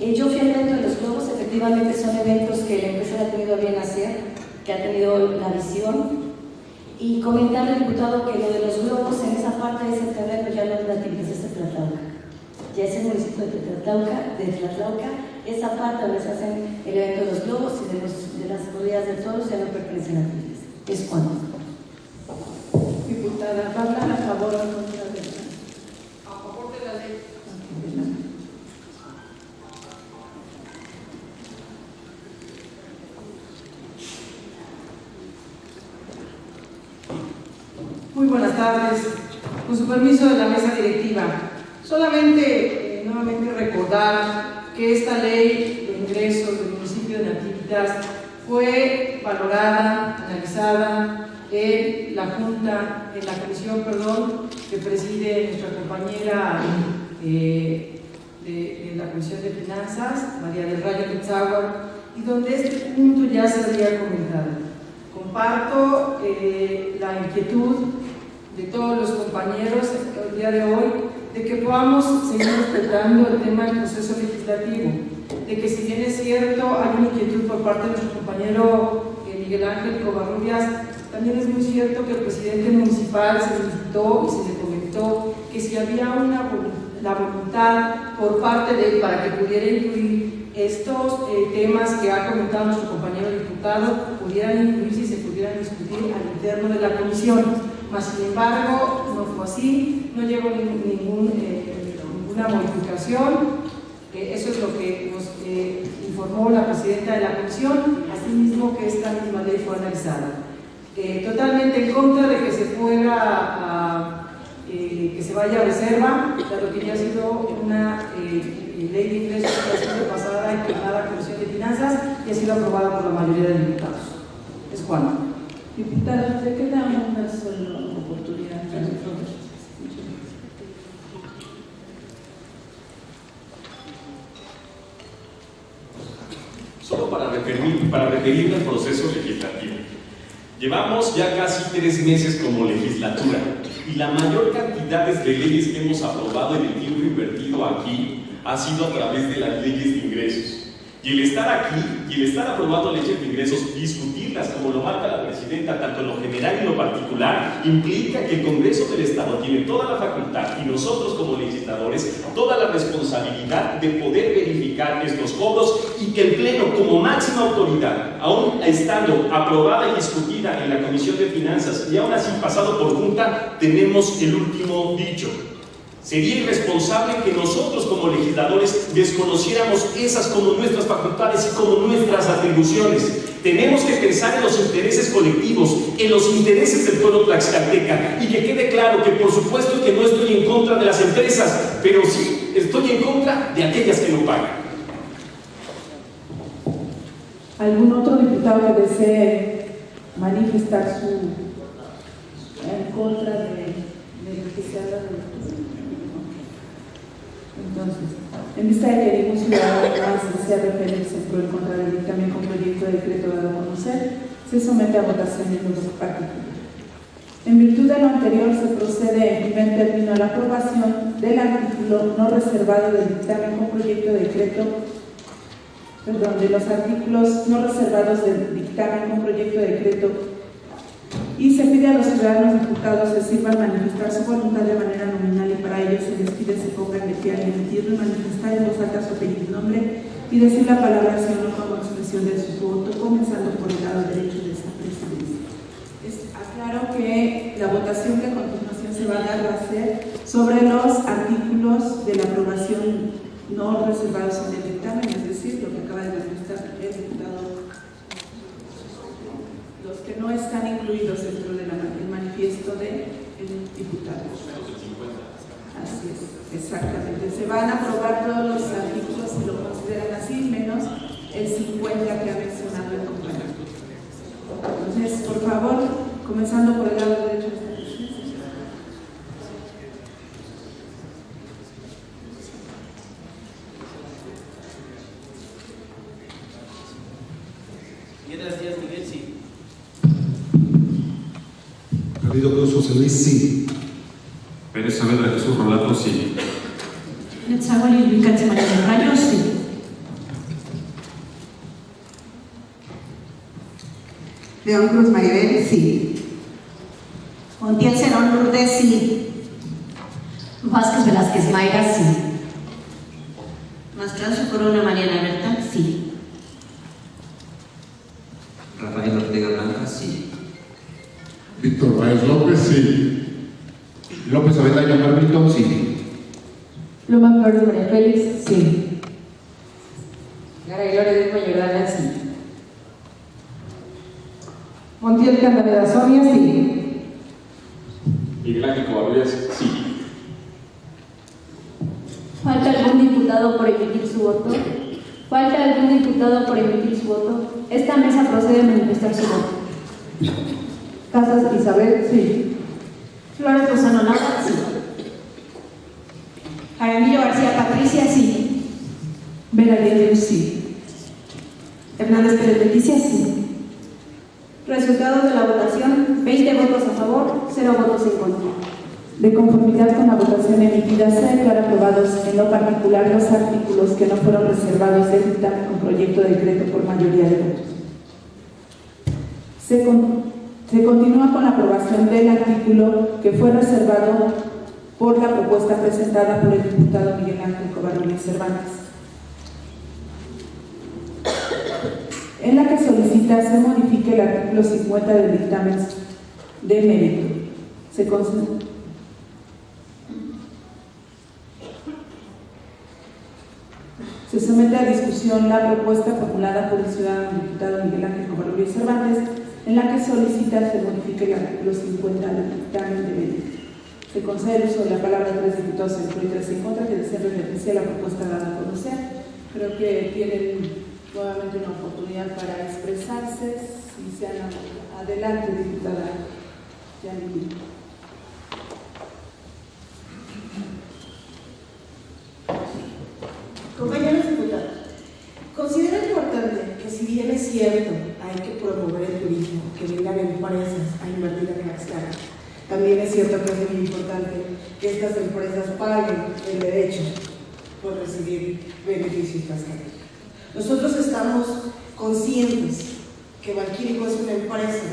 S11: Yo fui al evento de los globos, efectivamente son eventos que la empresa ha tenido a bien hacer, que ha tenido la visión, y comentarle al diputado que lo de los globos en esa parte de ese terreno ya no es Nativitas, es Tlatlauca. Ya es el municipio de Tlatlauca, esa parte donde se hacen el evento de los globos y de las corridas de toros ya no pertenecen a Nativitas. Es cuando.
S3: Diputada, ¿va a hablar a favor o en contra de la ley?
S9: A favor de la ley. Muy buenas tardes. Con su permiso de la mesa directiva, solamente nuevamente recordar que esta ley ingresos del municipio de Nativitas fue valorada, analizada en la Junta, en la comisión, que preside nuestra compañera de la Comisión de Finanzas, María del Rayo Quetzagua, y donde este punto ya se había comentado. Comparto la inquietud de todos los compañeros el día de hoy de que podamos seguir respetando el tema del proceso legislativo, de que si bien es cierto hay una inquietud por parte de nuestro compañero Miguel Ángel Covarrubias, también es muy cierto que el presidente municipal se visitó y se le comentó que si había la voluntad por parte de él para que pudiera incluir estos temas que ha comentado nuestro compañero diputado, pudieran incluirse y se pudieran discutir al interno de la comisión. Mas, sin embargo, no fue así, no llegó ninguna modificación. Eso es lo que nos informó la presidenta de la comisión, asimismo que esta misma ley fue analizada. Totalmente en contra de que se pueda que se vaya a reserva, dado que ya ha sido una ley de ingresos que ha sido pasada y firmada a la Comisión de Finanzas y ha sido aprobada por la mayoría de diputados. Es Juan.
S3: Diputado, ¿le queda una sola oportunidad?
S7: Solo para referirme al proceso legislativo. Llevamos ya casi 3 meses como legislatura y la mayor cantidad de leyes que hemos aprobado en el tiempo invertido aquí ha sido a través de las leyes de ingresos. Y el estar aquí y el estar aprobando leyes de ingresos, discutirlas como lo marca la presidenta, tanto en lo general y en lo particular, implica que el Congreso del Estado tiene toda la facultad y nosotros como legisladores toda la responsabilidad de poder verificar estos cobros y que el Pleno como máxima autoridad, aún estando aprobada y discutida en la Comisión de Finanzas y aún así pasado por Junta, tenemos el último dicho. Sería irresponsable que nosotros como legisladores desconociéramos esas como nuestras facultades y como nuestras atribuciones. Tenemos que pensar en los intereses colectivos, en los intereses del pueblo tlaxcalteca, y que quede claro que por supuesto que no estoy en contra de las empresas, pero sí estoy en contra de aquellas que no pagan.
S3: ¿Algún otro diputado que desee manifestar su en contra de lo que se habla de Entonces, en vista de que ningún ciudadano más desea referirse por el contra del dictamen con proyecto de decreto dado a conocer, se somete a votación en los particular. En virtud de lo anterior, se procede en primer término a la aprobación del artículo no reservado del dictamen con proyecto de decreto, de los artículos no reservados del dictamen con proyecto de decreto, y se pide a los ciudadanos diputados que sirvan manifestar su voluntad de manera nominal y para ello se les pide se pongan de pie al emitirlo y manifestar en voz alta su apellido y nombre y decir la palabra sí o no como expresión de su voto, comenzando por el lado derecho de esta presidencia. Aclaro que la votación que a continuación se va a dar va a ser sobre los artículos de la aprobación no reservados en el dictamen, es decir, lo que acaba de manifestar el diputado, los que no están incluidos dentro del manifiesto del diputado. Así es, exactamente. Se van a aprobar todos los artículos si lo consideran así, menos el 50 que ha mencionado el compañero. Entonces, por favor, comenzando por el lado derecho de esta presidencia.
S4: Piedras Díaz Miguel, sí.
S12: Garrido Cruz José Luis, sí.
S7: Pérez Saavedra Jesús Rolando, sí.
S8: Nezahualcóyotl Vilcatzi María del Rayo, sí.
S2: León Cruz Maribel, sí.
S8: Montiel Cerón Lourdes, sí. Vázquez Velázquez Mayra, sí.
S5: Mastrán Corona Mariana Berta, sí.
S6: Rafael Ortega Blanca, sí.
S12: Víctor Báez López, sí. López Avendaño Marvito, sí.
S8: Loma Flores María Félix, sí.
S9: Garay Loredo Mayorana, sí. Montiel Candaveda Sonia, sí.
S7: Miguel Ángel Covarrubias, sí.
S5: ¿Falta algún diputado por emitir su voto? ¿Falta algún diputado por emitir su voto? Esta mesa procede a manifestar su voto.
S8: Casas Isabel, sí.
S11: Flores Lozano Laura, sí.
S5: Jaramillo García Patricia, sí.
S3: Vera Diego, sí.
S8: Hernández Pérez Leticia, sí.
S5: Resultados de la votación: 20 votos a favor, 0 votos en contra.
S3: De conformidad con la votación emitida, se declaran aprobados en lo particular los artículos que no fueron reservados del dictamen con proyecto de decreto por mayoría de votos. Se continúa con la aprobación del artículo que fue reservado por la propuesta presentada por el diputado Miguel Ángel Covarrubias Cervantes, en la que solicita se modifique el artículo 50 del dictamen de mérito. Se somete a discusión la propuesta formulada por el ciudadano diputado Miguel Ángel Covarrubias Cervantes, en la que solicita se modifique el artículo 50 del dictamen de mérito. Se concede el uso de la palabra a 3 diputados en pro y 3 en contra que desean referirse a la propuesta dada a conocer. Creo que tienen nuevamente una oportunidad para expresarse. Si se han adelante, diputada Yanni.
S13: Compañeros diputados, considero importante que, si bien es cierto, hay que promover el turismo, que vengan empresas a invertir en Tlaxcala, también es cierto que es muy importante que estas empresas paguen el derecho por recibir beneficios tlaxcaltecas. Nosotros estamos conscientes que Banquírico es una empresa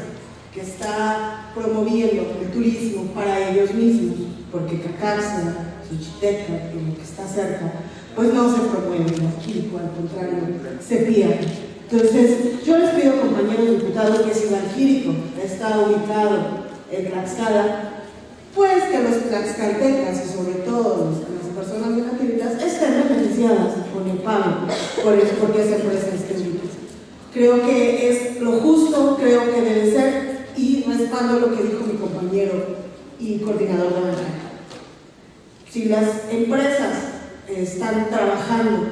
S13: que está promoviendo el turismo para ellos mismos, porque Cacaxtla, Xochiteca y lo que está cerca, pues no se promueve Banquírico, al contrario, se pierde. Entonces, yo les pido, compañeros diputados, que si Banquírico está ubicado en Tlaxcala, pues que los tlaxcaltecas y sobre todo las personas de Nativitas estén beneficiadas con el pago porque esa empresa esté ubicada. Creo que es lo justo, creo que debe ser, y respaldo lo que dijo mi compañero y coordinador de bancada. Si las empresas están trabajando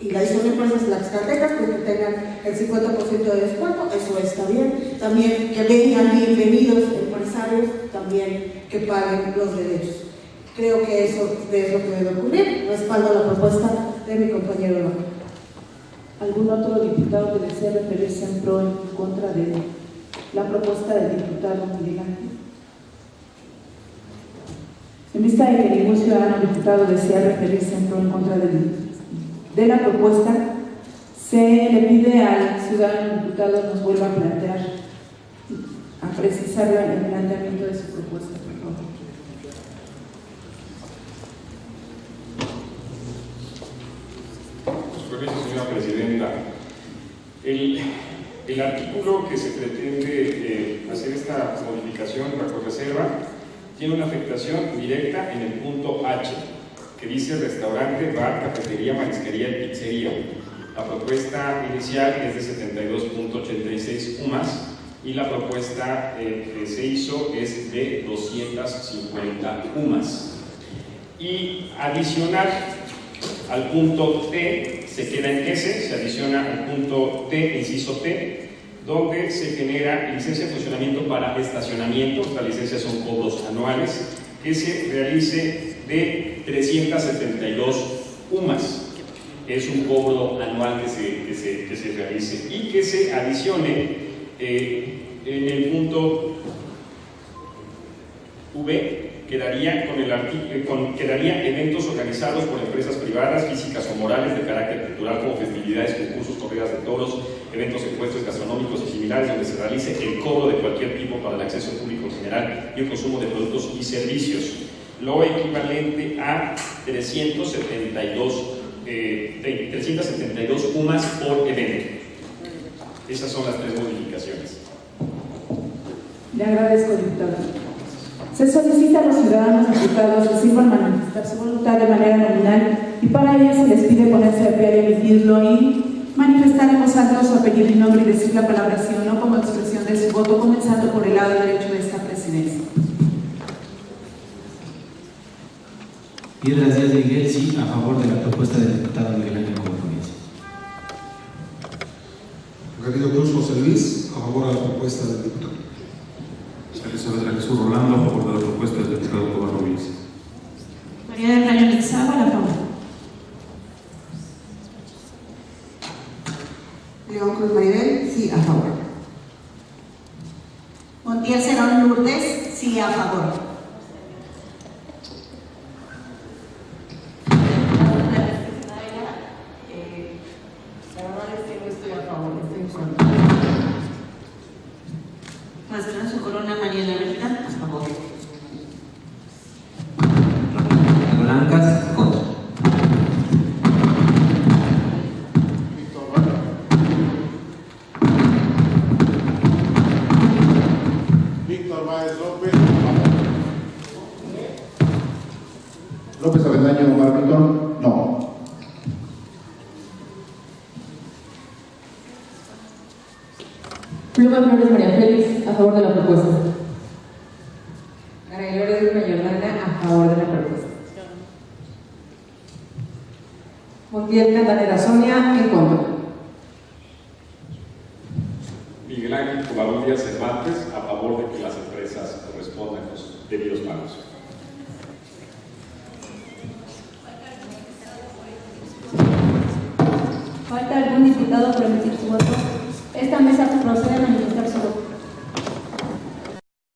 S13: y son empresas tlaxcaltecas, pues que tengan el 50% de descuento, eso está bien. También que vengan bienvenidos empresarios, también que paguen los derechos. Creo que eso es lo que debe ocurrir. Respaldo la propuesta de mi compañero Iván.
S3: ¿Algún otro diputado que desee referirse en pro o en contra de la propuesta del diputado Miguel Ángel? En vista de que ningún ciudadano diputado desea referirse en pro o en contra de la propuesta, se le pide al ciudadano diputado nos vuelva a plantear, a precisar el planteamiento de su propuesta, por favor.
S7: Con su permiso, señora presidenta. El artículo que se pretende hacer esta modificación bajo reserva tiene una afectación directa en el punto H, que dice restaurante, bar, cafetería, marisquería y pizzería. La propuesta inicial es de 72.86 UMAS y la propuesta que se hizo es de 250 UMAS. Y adicional al punto T, se queda en S, se adiciona al punto T, inciso T, donde se genera licencia de funcionamiento para estacionamiento. Estas licencias son cobros anuales, que se realice de 372 UMAS. Es un cobro anual que se realice y que se adicione en el punto V. Quedaría quedaría eventos organizados por empresas privadas, físicas o morales de carácter cultural, como festividades, concursos, corridas de toros, eventos encuentros gastronómicos y similares, donde se realice el cobro de cualquier tipo para el acceso público en general y el consumo de productos y servicios, lo equivalente a 372 UMAS por evento. Esas son las tres modificaciones.
S3: Le agradezco, diputado. Se solicita a los ciudadanos diputados que sirvan manifestar su voluntad de manera nominal y para ello se les pide ponerse de pie al emitirlo y manifestar en voz alta su apellido y nombre y decir la palabra sí o no como expresión de su voto, comenzando por el lado derecho de esta presidencia.
S4: Piedras Díaz de Miguel, sí, a favor de la propuesta del diputado Miguel Ángel Covarrubias.
S12: Garrido Cruz José Luis, a favor de la propuesta del diputado.
S14: Saavedra Jesús Rolando, a favor de la propuesta del diputado Covarrubias.
S8: María del Rayo Quetzalcóatl, a favor.
S2: León Cruz Maribel, sí, a favor.
S11: Montiel Cerón Lourdes, sí, a favor.
S9: La verdad es que no estoy a favor, estoy en contra.
S11: Maestranzo Corona Mariela Rivera, a favor.
S6: Blancas, contra.
S12: Víctor Báez López, López Avendaño Omar Víctor, no.
S8: Pluma Flores María Félix, a favor de la propuesta.
S9: Ana Lourdes Mayordana, a favor de la propuesta.
S3: Montiel Cantanera Sonia, en contra.
S7: Miguel Ángel Covarrubias Cervantes, a favor de que las empresas correspondan con sus debidos pagos.
S5: ¿Falta algún diputado por emitir su voto? Esta mesa procede a manifestar